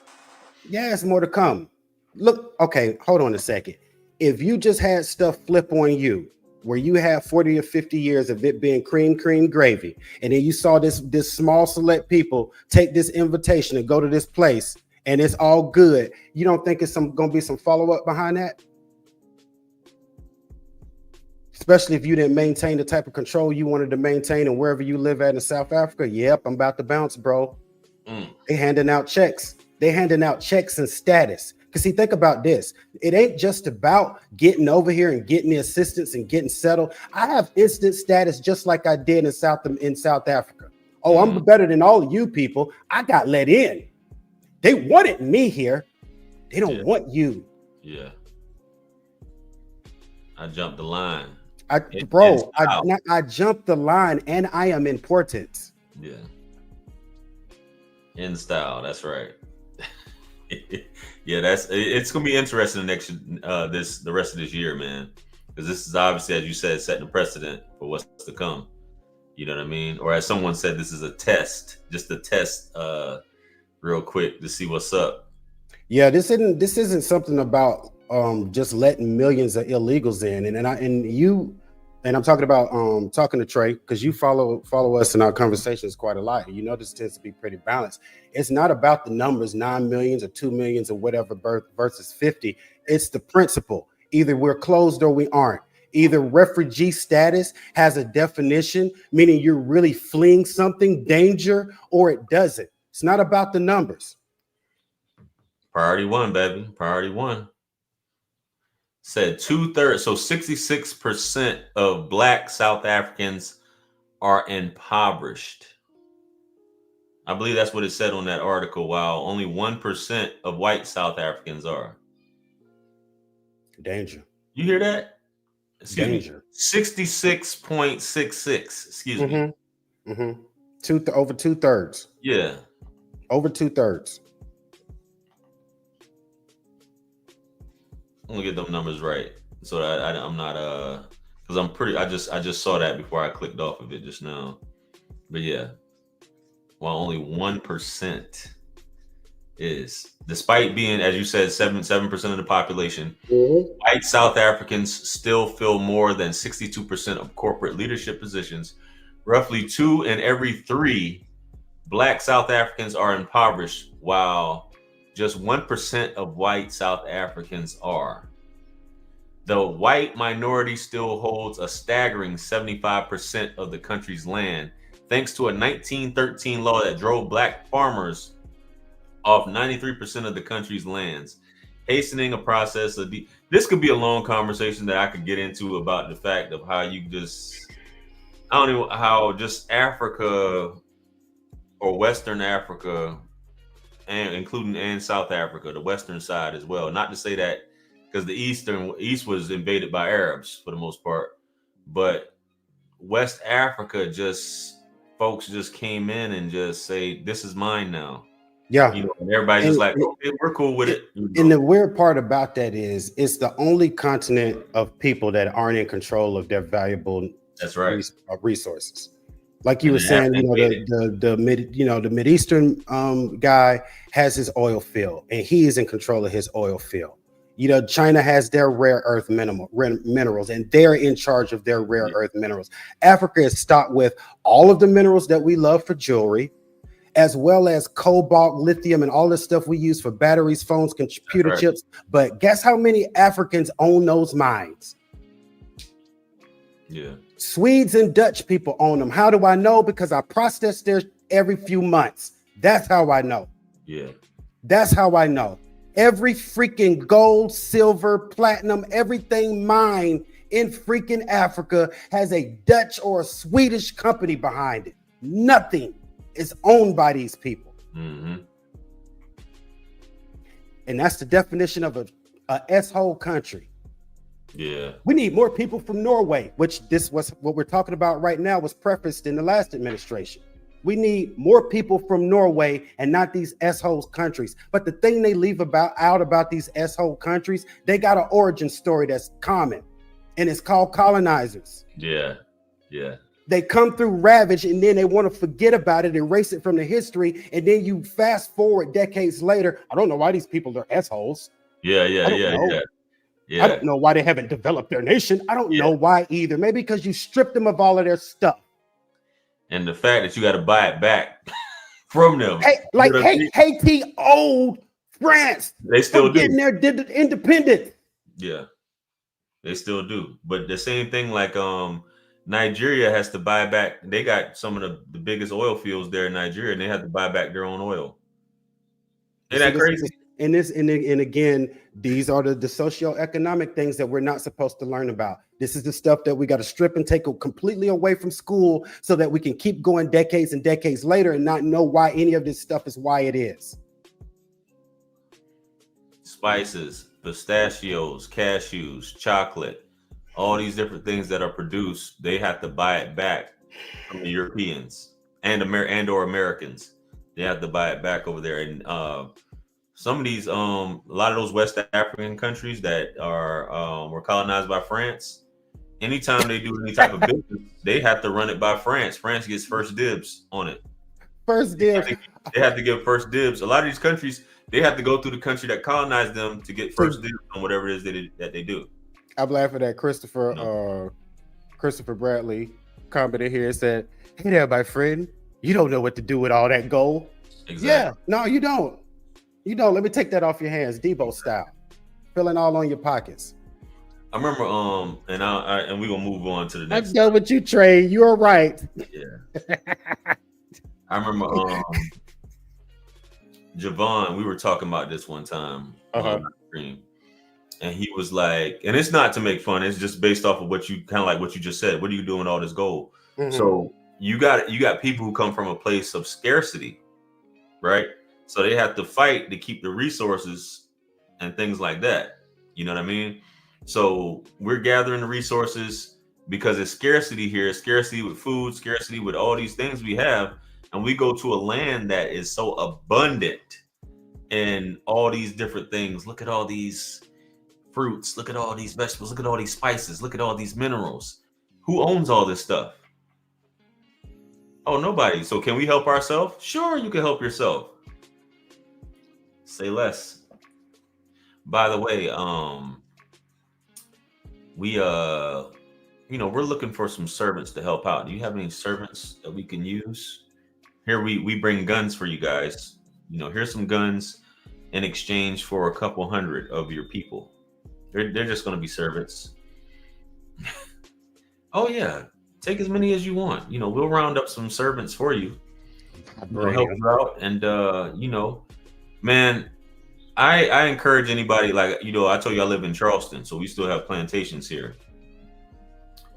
Yeah, it's more to come. Look, okay, hold on a second. If you just had stuff flip on you where you have 40 or 50 years of it being cream gravy, and then you saw this small select people take this invitation and go to this place, and it's all good, you don't think it's gonna be some follow-up behind that? Especially if you didn't maintain the type of control you wanted to maintain, and wherever you live at in South Africa, yep, I'm about to bounce, bro. They handing out checks. They handing out checks and status. Because see, think about this. It ain't just about getting over here and getting the assistance and getting settled. I have instant status just like I did in South Africa. Oh, I'm better than all of you people. I got let in. They wanted me here. They don't want you. Yeah. I jumped the line. I jumped the line, and I am important. Yeah. In style. That's right. Yeah, it's gonna be interesting the rest of this year, man, because this is obviously, as you said, setting a precedent for what's to come. You know what I mean? Or as someone said, this is a test, just a test, real quick to see what's up. Yeah, this isn't something about just letting millions of illegals in, and I'm talking about talking to Trey, because you follow us in our conversations quite a lot. You know, this tends to be pretty balanced. It's not about the numbers, 9 millions or 2 millions or whatever versus 50. It's the principle. Either we're closed or we aren't. Either refugee status has a definition, meaning you're really fleeing something, danger, or it doesn't. It's not about the numbers. Priority one, baby. Priority one. Said 2/3, so 66% of Black South Africans are impoverished. I believe that's what it said on that article, while only 1% of white South Africans are. Danger. You hear that? Danger. 66.66. Excuse me. Over 2/3. Yeah. Over 2/3. I'm gonna get them numbers right, so that I'm not because I'm pretty. I just saw that before I clicked off of it just now. But yeah, while only 1% is, despite being, as you said, 7% of the population, white South Africans still fill more than 62% of corporate leadership positions. Roughly 2 in every 3 Black South Africans are impoverished, while just 1% of white South Africans are. The white minority still holds a staggering 75% of the country's land, thanks to a 1913 law that drove Black farmers off 93% of the country's lands, hastening a process of this could be a long conversation that I could get into about the fact of how you just, I don't know, how just Africa or Western Africa, and including South Africa, the Western side as well. Not to say that, because the East was invaded by Arabs for the most part, but West Africa, folks just came in and just say, this is mine now. Yeah. You know, and everybody's just like, okay, we're cool with it. And the weird part about that is it's the only continent of people that aren't in control of their valuable resources. Like you were saying, you know, the Mideastern guy has his oil field, and he is in control of his oil field. You know, China has their rare earth minerals, and they're in charge of their rare earth minerals. Africa is stocked with all of the minerals that we love for jewelry, as well as cobalt, lithium, and all this stuff we use for batteries, phones, computer chips. But guess how many Africans own those mines? Yeah. Swedes and Dutch people own them. How do I know? Because I process theirs every few months. That's how I know. Yeah. That's how I know. Every freaking gold, silver, platinum, everything mined in freaking Africa has a Dutch or a Swedish company behind it. Nothing is owned by these people. Mm-hmm. And that's the definition of a S-hole country. Yeah. We need more people from Norway, which this was what we're talking about right now, was prefaced in the last administration. We need more people from Norway and not these S-hole countries. But the thing they leave out about these S-hole countries, they got an origin story that's common, and it's called colonizers. Yeah. Yeah. They come through ravage, and then they want to forget about it, erase it from the history, and then you fast forward decades later. I don't know why these people are S-holes. Yeah. I don't know why they haven't developed their nation. I don't know why either. Maybe because you stripped them of all of their stuff. And the fact that you got to buy it back from them. Hey, like Haiti owed France. They still do. Getting their independence. Yeah, they still do. But the same thing, like Nigeria has to buy back. They got some of the biggest oil fields there in Nigeria, and they have to buy back their own oil. Ain't that crazy? And again, these are the socioeconomic things that we're not supposed to learn about. This is the stuff that we got to strip and take completely away from school so that we can keep going decades and decades later and not know why any of this stuff is why it is. Spices, pistachios, cashews, chocolate, all these different things that are produced, they have to buy it back from the Europeans and or Americans. They have to buy it back over there. And some of these, a lot of those West African countries that were colonized by France, anytime they do any type of business, they have to run it by France. France gets first dibs on it. First dibs. They have to give first dibs. A lot of these countries, they have to go through the country that colonized them to get first dibs on whatever it is that they do. I'm laughing at Christopher Bradley commented here and said, "Hey there, my friend. You don't know what to do with all that gold." Exactly. Yeah, no, you don't. You don't. Let me take that off your hands, Debo style. Feeling all on your pockets. I remember, and we're gonna move on to the next. I'm done with you, Trey. You're right. Yeah. I remember Javon, we were talking about this one time on the stream, and he was like, and it's not to make fun, it's just based off of what you just said. What are you doing with all this gold? Mm-hmm. So you got people who come from a place of scarcity, right? So they have to fight to keep the resources and things like that. You know what I mean? So we're gathering the resources because it's scarcity here, scarcity with food, scarcity with all these things we have. And we go to a land that is so abundant in all these different things. Look at all these fruits. Look at all these vegetables. Look at all these spices. Look at all these minerals. Who owns all this stuff? Oh, nobody. So can we help ourselves? Sure, you can help yourself. Say less. By the way, we're looking for some servants to help out. Do you have any servants that we can use? Here we bring guns for you guys. Here's some guns in exchange for a couple hundred of your people. They're just going to be servants. Oh yeah, take as many as you want. We'll round up some servants for you. We'll help you out. And man, I encourage anybody, like, I told you I live in Charleston, so we still have plantations here.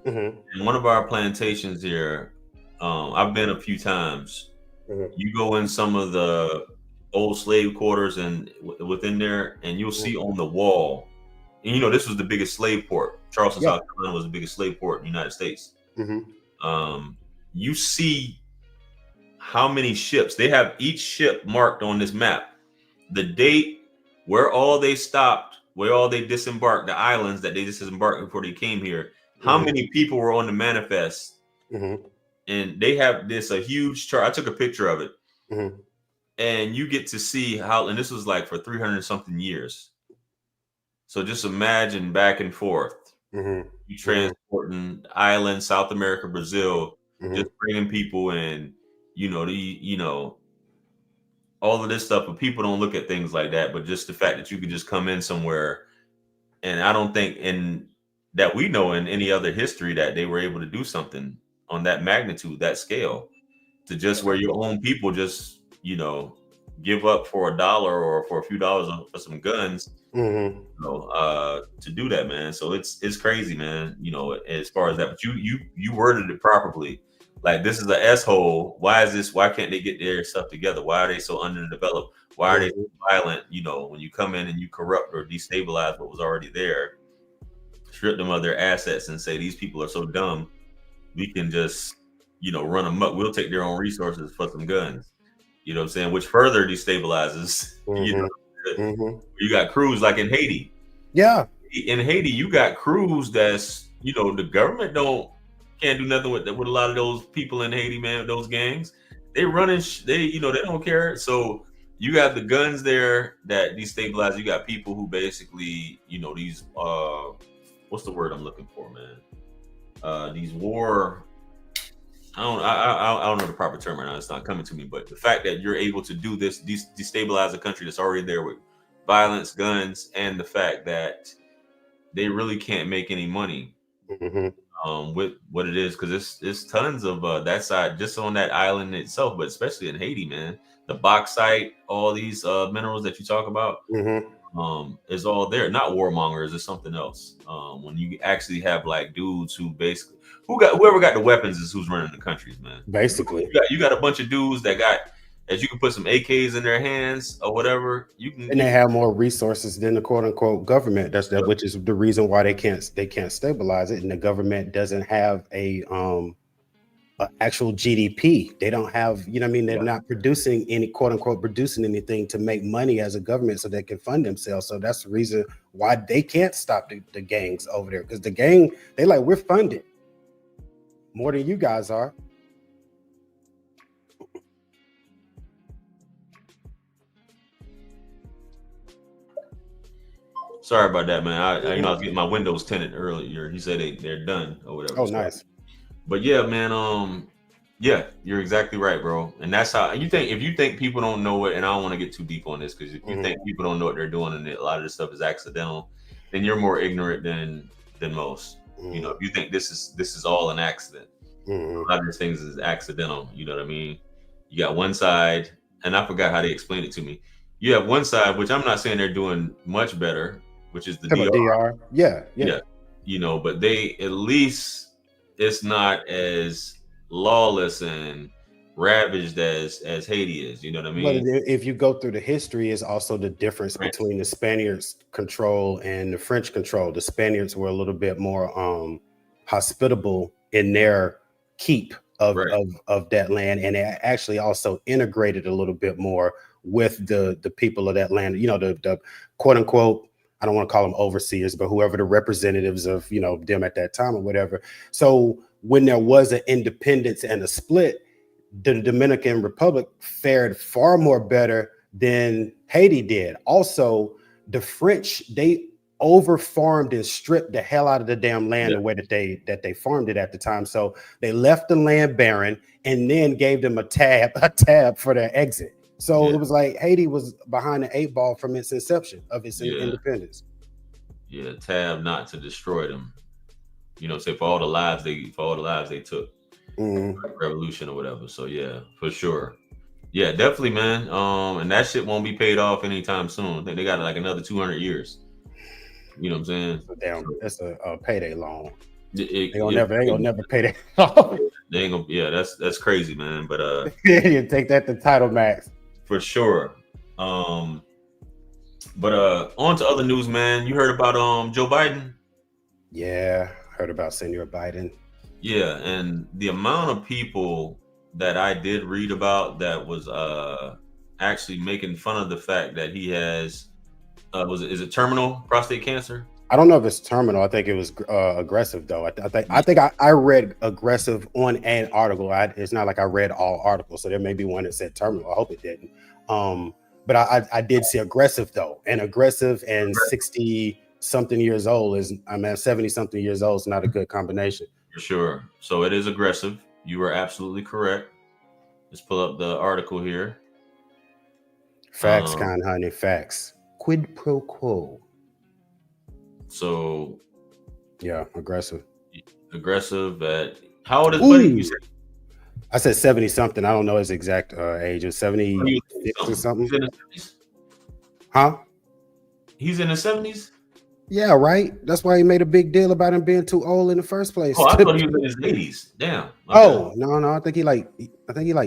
Mm-hmm. And one of our plantations here, I've been a few times. Mm-hmm. You go in some of the old slave quarters and within there, and you'll see on the wall, and this was the biggest slave port. Charleston, South Carolina was the biggest slave port in the United States. Mm-hmm. You see how many ships they have, each ship marked on this map, the date, where all they stopped, where all they disembarked, the islands that they disembarked before they came here, how many people were on the manifest. Mm-hmm. And they have a huge chart. I took a picture of it. Mm-hmm. And you get to see how, and this was like for 300 something years. So just imagine back and forth. Mm-hmm. You transporting islands, South America, Brazil, just bringing people in, all of this stuff. But people don't look at things like that. But just the fact that you could just come in somewhere, and I don't think that we know in any other history that they were able to do something on that magnitude, that scale, to just where your own people just, give up for $1 or for a few dollars for some guns, to do that, man. So it's crazy, man, as far as that. But you worded it properly. Like, this is an S-hole. Why can't they get their stuff together? Why are they so underdeveloped? Why are they so violent? When you come in and you corrupt or destabilize what was already there, strip them of their assets and say, these people are so dumb, we can just, run them up. We'll take their own resources for some guns. You know what I'm saying? Which further destabilizes, You got crews like in Haiti. Yeah. In Haiti, you got crews that's, the government can't do nothing with a lot of those people in Haiti, man, those gangs. They running, they don't care. So you got the guns there that destabilize. You got people who basically, these what's the word I'm looking for, man? These war. I don't know the proper term right now. It's not coming to me. But the fact that you're able to do this, destabilize a country that's already there with violence, guns, and the fact that they really can't make any money with what it is, because it's tons of that side just on that island itself, but especially in Haiti, man. The bauxite, all these minerals that you talk about, is all there. Not warmongers, it's something else. When you actually have like dudes who basically whoever got the weapons is who's running the countries, man. Basically, you got a bunch of dudes that you can put some AKs in their hands or whatever. And they have more resources than the quote unquote government. Which is the reason why they can't stabilize it. And the government doesn't have a actual GDP. They don't have, they're not producing any quote unquote producing anything to make money as a government so they can fund themselves. So that's the reason why they can't stop the gangs over there, because the gang, they like, we're funded more than you guys are. Sorry about that, man. I was getting my windows tinted earlier. He said they're done or whatever. Oh, nice. But yeah, man. Yeah, you're exactly right, bro. And that's how if you think people don't know it, and I don't want to get too deep on this, because if you think people don't know what they're doing and a lot of this stuff is accidental, then you're more ignorant than most. If you think this is all an accident, a lot of these things is accidental. You know what I mean? You got one side, and I forgot how they explained it to me. You have one side, which I'm not saying they're doing much better, which is the DR. Yeah. But they at least, it's not as lawless and ravaged as Haiti is. You know what I mean? But if you go through the history, is also the difference between the Spaniards' control and the French control. The Spaniards were a little bit more hospitable in their keep of that land, and it actually also integrated a little bit more with the people of that land. The quote unquote, I don't want to call them overseers, but whoever the representatives of them at that time or whatever. So when there was an independence and a split, the Dominican Republic fared far more better than Haiti did. Also, the French, they over-farmed and stripped the hell out of the damn land the way that they farmed it at the time. So they left the land barren and then gave them a tab for their exit. So it was like Haiti was behind the 8 ball from its inception of its independence. Yeah, tab not to destroy them. Say for all the lives they took, revolution or whatever. So yeah, for sure. Yeah, definitely, man. And that shit won't be paid off anytime soon. I think they got like another 200 years. You know what I'm saying? That's a payday loan. They gonna never pay that off. They ain't gonna. Yeah, that's crazy, man. But you take that to title max for sure. But on to other news, man. You heard about Joe Biden? Yeah, heard about Senor Biden. Yeah, and the amount of people that I did read about that was actually making fun of the fact that he has is it terminal prostate cancer? I don't know if it's terminal. I think it was aggressive though. I think I read aggressive on an article. It's not like I read all articles, so there may be one that said terminal. I hope it didn't. But I did see aggressive though, and aggressive and 60 something years old 70 something years old is not a good combination. For sure. So it is aggressive. You are absolutely correct. Let's pull up the article here. Facts, kind honey, facts. Quid pro quo. So yeah, aggressive at how old is Buddy? You said? I said 70 something. I don't know his exact age. It's 76 or something. He's in his 70s? Huh? He's in his 70s? Yeah, right. That's why he made a big deal about him being too old in the first place. Oh, I thought he was in his 80s. Damn. Oh, no. I think he late,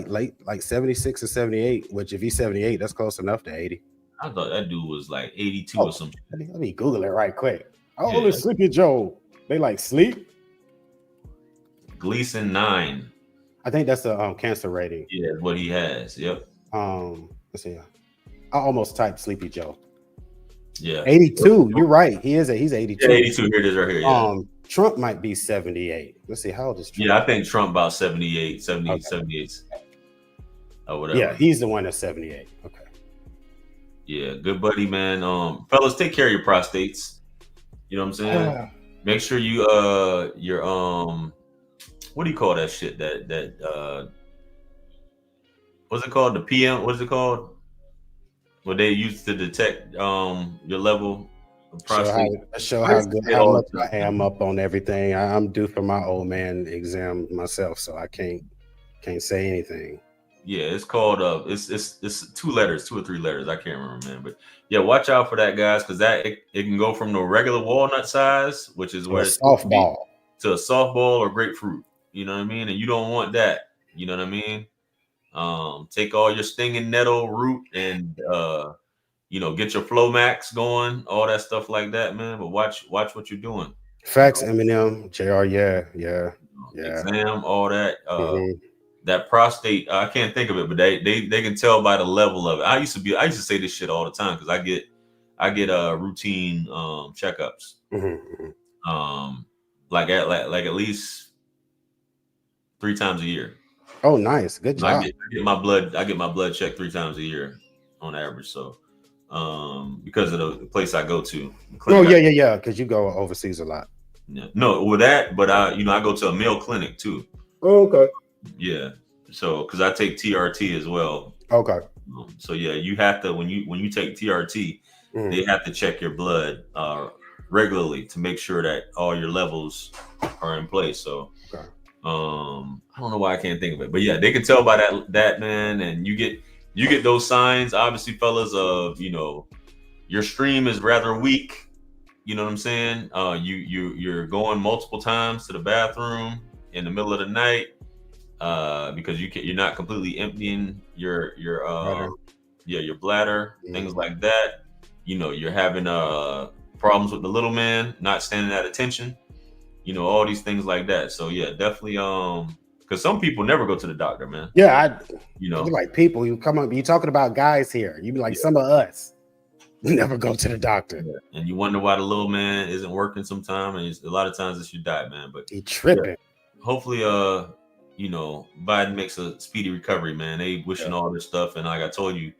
like 76 or 78, which if he's 78, that's close enough to 80. I thought that dude was like 82 or something. Let me Google it right quick. How old is Sleepy Joe? They like sleep? Gleason 9. I think that's a cancer rating. Yeah, what he has. Yep. Let's see. I almost typed Sleepy Joe. Yeah. 82. You're right. He's 82. Yeah, 82. Here it is right here. Yeah. Trump might be 78. Let's see. How old is Trump? Yeah, I think Trump about 78, 78. Or whatever. Yeah, he's the one that's 78. Okay. Yeah, good buddy, man. Fellas, take care of your prostates. You know what I'm saying? Make sure your what do you call that shit? That what's it called? The PM, what's it called? What they use to detect your level of prostate. Show how good, how much I am up on everything. I'm due for my old man exam myself, so I can't say anything. Yeah, it's called it's 2 letters, 2 or 3 letters. I can't remember, man. But yeah, watch out for that, guys, because that it can go from the regular walnut size, which is where it's softball, to a softball or grapefruit. You know what I mean? And you don't want that. You know what I mean? Take all your stinging nettle root and get your Flomax going, all that stuff like that, man. But watch what you're doing. Facts, Eminem, JR, yeah. Exam, all that. That prostate, I can't think of it, but they can tell by the level of it. I used to say this shit all the time because I get routine checkups. Like at least 3 times a year. Oh, nice. Good job. I get my blood checked 3 times a year on average. So because of the place I go to. Oh, yeah. Because you go overseas a lot. Yeah. No, with that, but I go to a male clinic too. Oh, okay. Yeah. So because I take TRT as well. Okay. So yeah, you have to when you take TRT, they have to check your blood regularly to make sure that all your levels are in place. So okay. I don't know why I can't think of it, but yeah, they can tell by that man, and you get those signs, obviously, fellas, of your stream is rather weak. You know what I'm saying? You're going multiple times to the bathroom in the middle of the night because you're not completely emptying your bladder, things like that. You're having problems with the little man not standing at attention. All these things like that. So yeah, definitely because some people never go to the doctor, man. Yeah, like people, you talking about guys here. You be like some of us never go to the doctor. And you wonder why the little man isn't working sometime, and a lot of times it's your diet, man. But he tripping. Yeah, hopefully Biden makes a speedy recovery, man. They wishing all this stuff, and like I told you,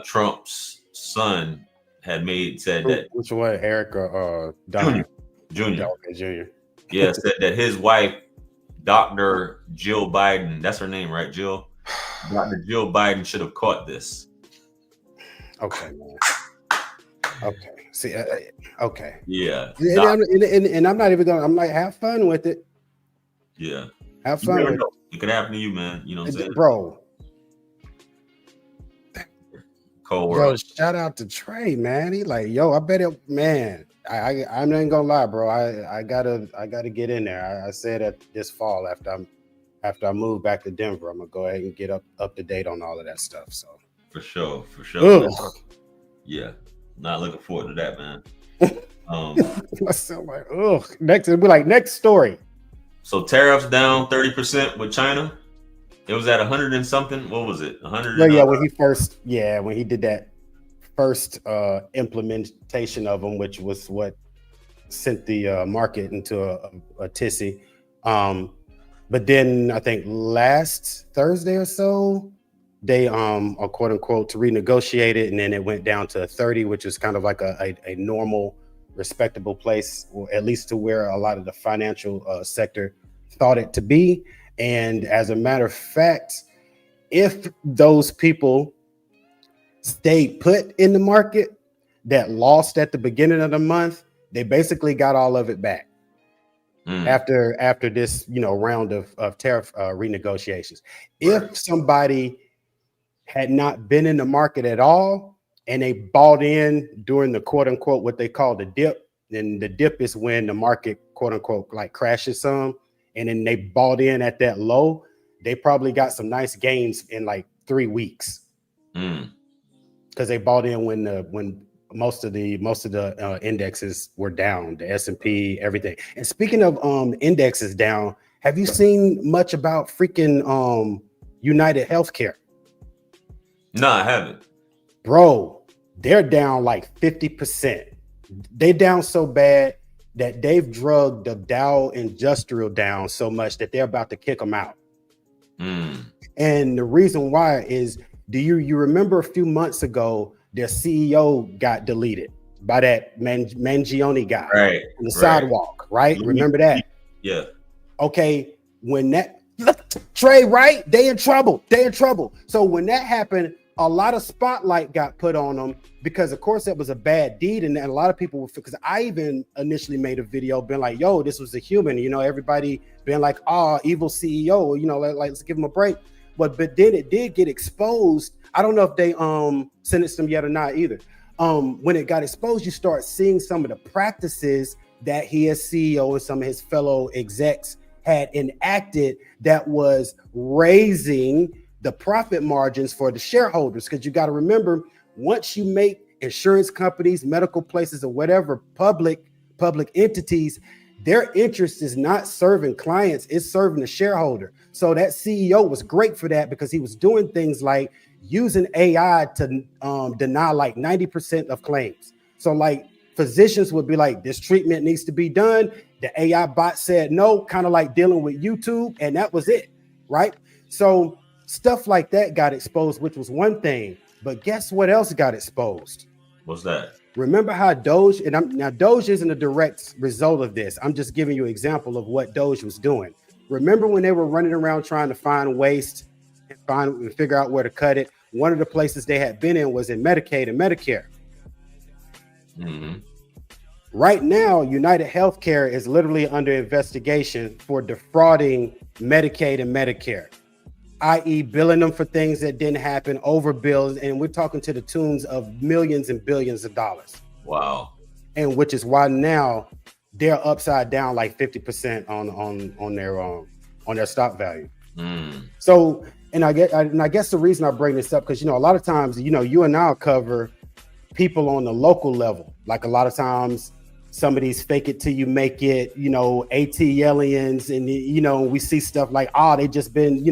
Trump's son had said that which one, Eric or Don? Junior. Okay, Junior. Yeah, said that his wife, Dr. Jill Biden, that's her name, right? Jill. Dr. Jill Biden should have caught this. Okay, man. Okay. See, okay. Yeah. And I'm not even gonna. I'm like, have fun with it. Yeah. Have fun with it. It could happen to you, man. You know what I'm saying, bro. Cold world. Yo, shout out to Trey, man. He like, yo, I bet it, man. I'm not gonna lie, bro. I gotta get in there. I said that this fall after I move back to Denver, I'm gonna go ahead and get up to date on all of that stuff. So for sure. Yeah, not looking forward to that, man. Myself like, ugh. Next story. So tariffs down 30% with China. It was at 100 and something. What was it? 100. Yeah, when he did that first implementation of them, which was what sent the market into a tizzy. But then I think last Thursday or so, they quote unquote to renegotiate it, and then it went down to 30, which is kind of like a normal, respectable place, or at least to where a lot of the financial sector thought it to be. And as a matter of fact, if those people stayed put in the market that lost at the beginning of the month, they basically got all of it back after this round of tariff renegotiations. If somebody had not been in the market at all and they bought in during the quote unquote what they call the dip, then the dip is when the market quote unquote like crashes some, and then they bought in at that low, they probably got some nice gains in like 3 weeks. Because they bought in when most of the indexes were down, the S&P, everything. And speaking of indexes down, have you seen much about freaking United Healthcare? No, I haven't. Bro, they're down like 50%. They down so bad that they've drugged the Dow Industrial down so much that they're about to kick them out. And the reason why is, do you remember a few months ago, their CEO got deleted by that Mangione guy on the sidewalk, right? Remember that? Yeah. Okay, when that Trey, right? They in trouble. So when that happened, a lot of spotlight got put on them because, of course, that was a bad deed, and a lot of people, because I even initially made a video, been like, "Yo, this was a human," everybody been like, "Oh, evil CEO," let's give him a break. But then it did get exposed. I don't know if they sentenced him yet or not either. When it got exposed, you start seeing some of the practices that he as CEO and some of his fellow execs had enacted that was raising the profit margins for the shareholders. Because you got to remember, once you make insurance companies, medical places, or whatever public entities, their interest is not serving clients, it's serving the shareholder. So that CEO was great for that because he was doing things like using AI to deny like 90% of claims. So like physicians would be like, this treatment needs to be done. The AI bot said no, kind of like dealing with YouTube, and that was it, right? So stuff like that got exposed, which was one thing. But guess what else got exposed? What's that? Remember how Doge, now Doge isn't a direct result of this. I'm just giving you an example of what Doge was doing. Remember when they were running around trying to find waste and figure out where to cut it? One of the places they had been in was in Medicaid and Medicare. Mm-hmm. Right now, United Healthcare is literally under investigation for defrauding Medicaid and Medicare, i.e. billing them for things that didn't happen, overbills, and we're talking to the tunes of millions and billions of dollars. Wow. And which is why now they're upside down like 50% on their stock value. So, and I guess the reason I bring this up, because a lot of times, you and I'll cover people on the local level. Like a lot of times, some of these fake it till you make it, AT aliens, and we see stuff like, they just been,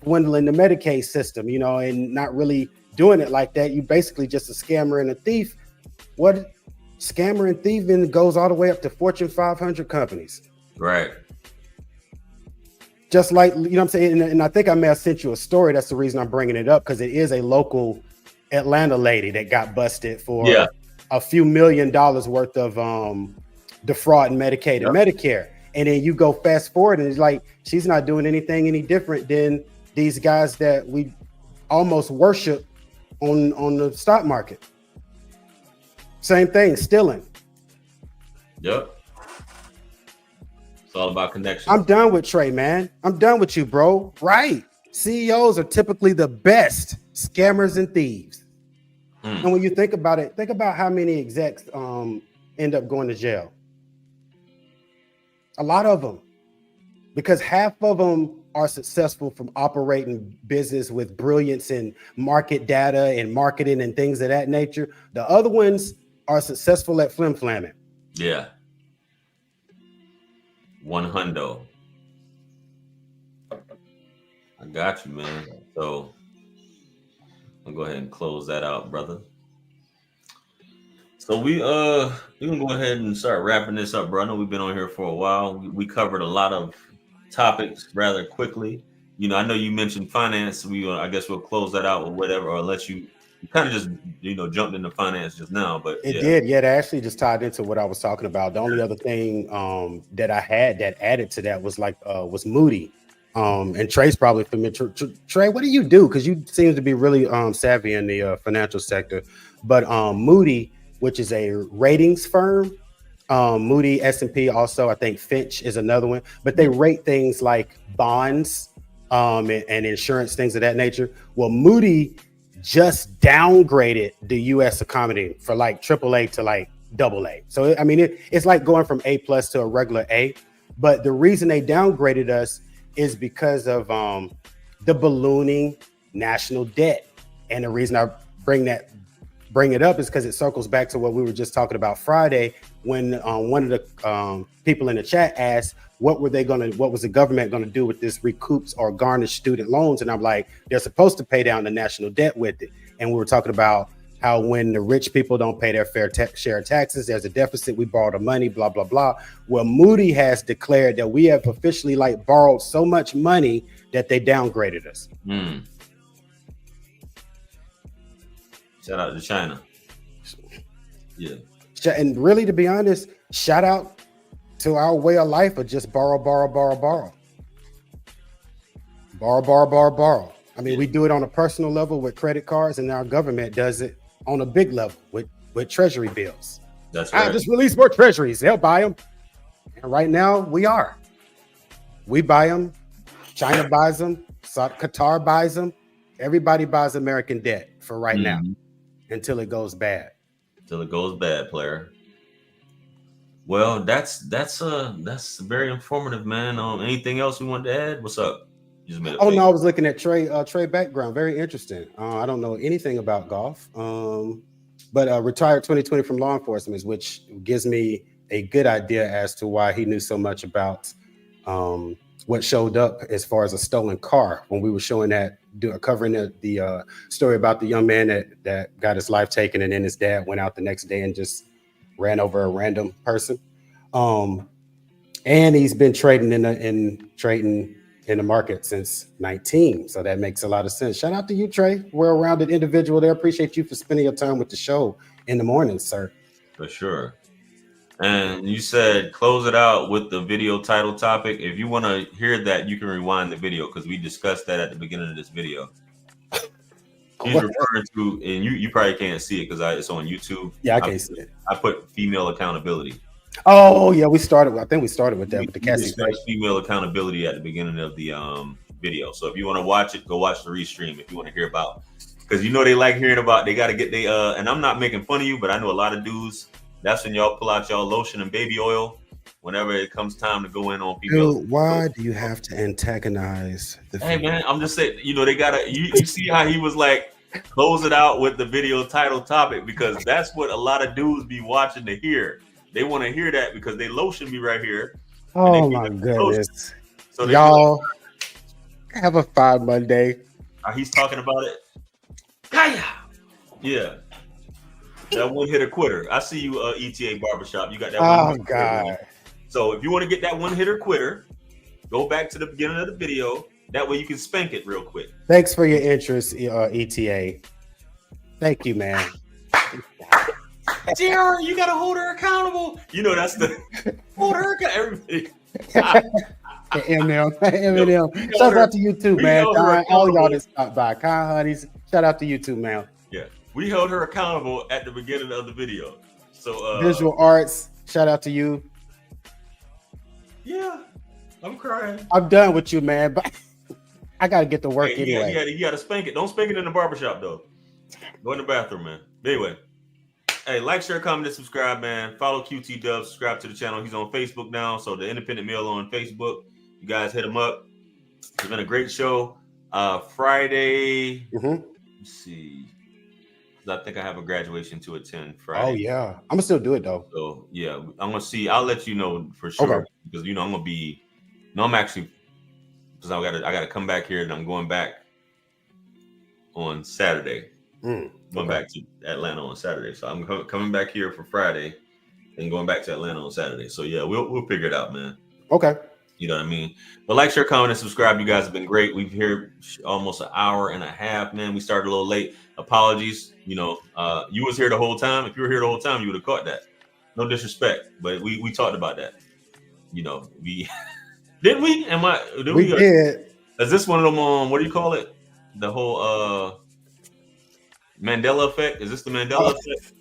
swindling the Medicaid system, and not really doing it like that. You basically just a scammer and a thief. What scammer and thieving goes all the way up to Fortune 500 companies. Right. Just like, what I'm saying? And I think I may have sent you a story. That's the reason I'm bringing it up, because it is a local Atlanta lady that got busted for a few $1 million worth of defrauding Medicaid and Medicare. And then you go fast forward and it's like, she's not doing anything any different than these guys that we almost worship on the stock market. Same thing, stealing. Yep. It's all about connection. I'm done with Trey, man. I'm done with you, bro. Right. CEOs are typically the best scammers and thieves. And when you think about it, think about how many execs end up going to jail. A lot of them, because half of them are successful from operating business with brilliance in market data and marketing and things of that nature. The other ones are successful at flim-flamming. Yeah. 100. I got you, man. So I'll go ahead and close that out, brother. So we can go ahead and start wrapping this up, bro. I know we've been on here for a while. We covered a lot of topics rather quickly. I know you mentioned finance. I guess we'll close that out or whatever, or let you kind of just jumped into finance just now. But it did, that actually just tied into what I was talking about. The only other thing that I had that added to that was was Moody. And Trey's probably familiar. Trey, what do you do? Because you seem to be really savvy in the financial sector. But Moody, which is a ratings firm, Moody, S&P, also I think Finch is another one. But they rate things like bonds and insurance, things of that nature. Well, Moody just downgraded the U.S. economy for like AAA to like AA. So I mean, it's like going from A+ to a regular A. But the reason they downgraded us is because of the ballooning national debt. And the reason I bring it up is because it circles back to what we were just talking about Friday, when one of the people in the chat asked, what was the government going to do with this recoups or garnished student loans? And I'm like, they're supposed to pay down the national debt with it. And we were talking about how when the rich people don't pay their fair share of taxes, there's a deficit, we borrow the money, blah, blah, blah. Well, Moody has declared that we have officially borrowed so much money that they downgraded us. Shout out to China. Yeah. And really, to be honest, shout out to our way of life of just borrow. I mean, we do it on a personal level with credit cards, and our government does it on a big level with treasury bills. That's right. I just release more treasuries. They'll buy them. And right now, we buy them. China buys them. Qatar buys them. Everybody buys American debt for right now until it goes bad. Till it goes bad, player. Well, that's very informative, man. Anything else we want to add? What's up? No, I was looking at Trey background. Very interesting. I don't know anything about golf, but retired 2020 from law enforcement, which gives me a good idea as to why he knew so much about what showed up as far as a stolen car when we were showing that, covering the story about the young man that got his life taken, and then his dad went out the next day and just ran over a random person. And he's been trading in the market since 19. So that makes a lot of sense. Shout out to you, Trey. Well-rounded individual there. Appreciate you for spending your time with the show in the morning, sir. For sure. And you said close it out with the video title topic. If you want to hear that, you can rewind the video because we discussed that at the beginning of this video. He's referring to, and you probably can't see it because it's on YouTube. Yeah, I can't see it. I put female accountability. Oh yeah, I think we started with that with the Cassie. Female accountability at the beginning of the video. So if you want to watch it, go watch the restream. If you want to hear about, because they like hearing about, they got to get and I'm not making fun of you, but I know a lot of dudes. That's when y'all pull out y'all lotion and baby oil whenever it comes time to go in on people. Dude, why do you have to antagonize the Hey man, I'm just saying, they gotta you see how he was like, close it out with the video title topic, because that's what a lot of dudes be watching to hear. They want to hear that because they lotion be right here. Oh my goodness. So y'all have a fine Monday. He's talking about it. Yeah. That one hitter quitter. I see you, ETA Barbershop. You got that one. Oh God. So if you want to get that one hitter quitter, go back to the beginning of the video. That way you can spank it real quick. Thanks for your interest, ETA. Thank you, man. JR, you gotta hold her accountable. That's the hold her accountable. Everybody. Eminem. Shout out to you too, man. All y'all that stopped by. Kind honeys. Shout out to you too, man. Yeah. We held her accountable at the beginning of the video. So visual arts, shout out to you. Yeah. I'm crying. I'm done with you, man. But I gotta get to work anyway. You gotta spank it. Don't spank it in the barbershop though. Go in the bathroom, man. Anyway. Hey, like, share, comment, and subscribe, man. Follow QT Dub. Subscribe to the channel. He's on Facebook now. So the Independent Mail on Facebook. You guys hit him up. It's been a great show. Friday. Let's see. I think I have a graduation to attend Friday. Oh yeah. I'm gonna still do it though. So yeah, I'm gonna see. I'll let you know for sure because I'm gonna be. No, I'm actually because I gotta come back here and I'm going back on Saturday. Going back to Atlanta on Saturday. So I'm coming back here for Friday and going back to Atlanta on Saturday. So yeah, we'll figure it out, man. Okay. You know what I mean? But like, share, comment, and subscribe. You guys have been great. We've here almost an hour and a half, man. We started a little late. Apologies. You was here the whole time. If you were here the whole time, you would have caught that. No disrespect, but we talked about that. We didn't we? We did. Is this one of them? What do you call it? The whole Mandela effect. Is this the Mandela effect?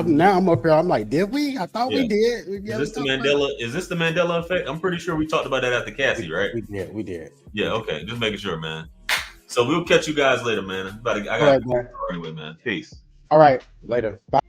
Now I'm up here. I'm like, did we? I thought we did. Is this the Mandela effect? I'm pretty sure we talked about that after Cassie, right? We did. Yeah. Okay. Just making sure, man. So we'll catch you guys later, man. I got to go anyway, man. Peace. All right. Later. Bye.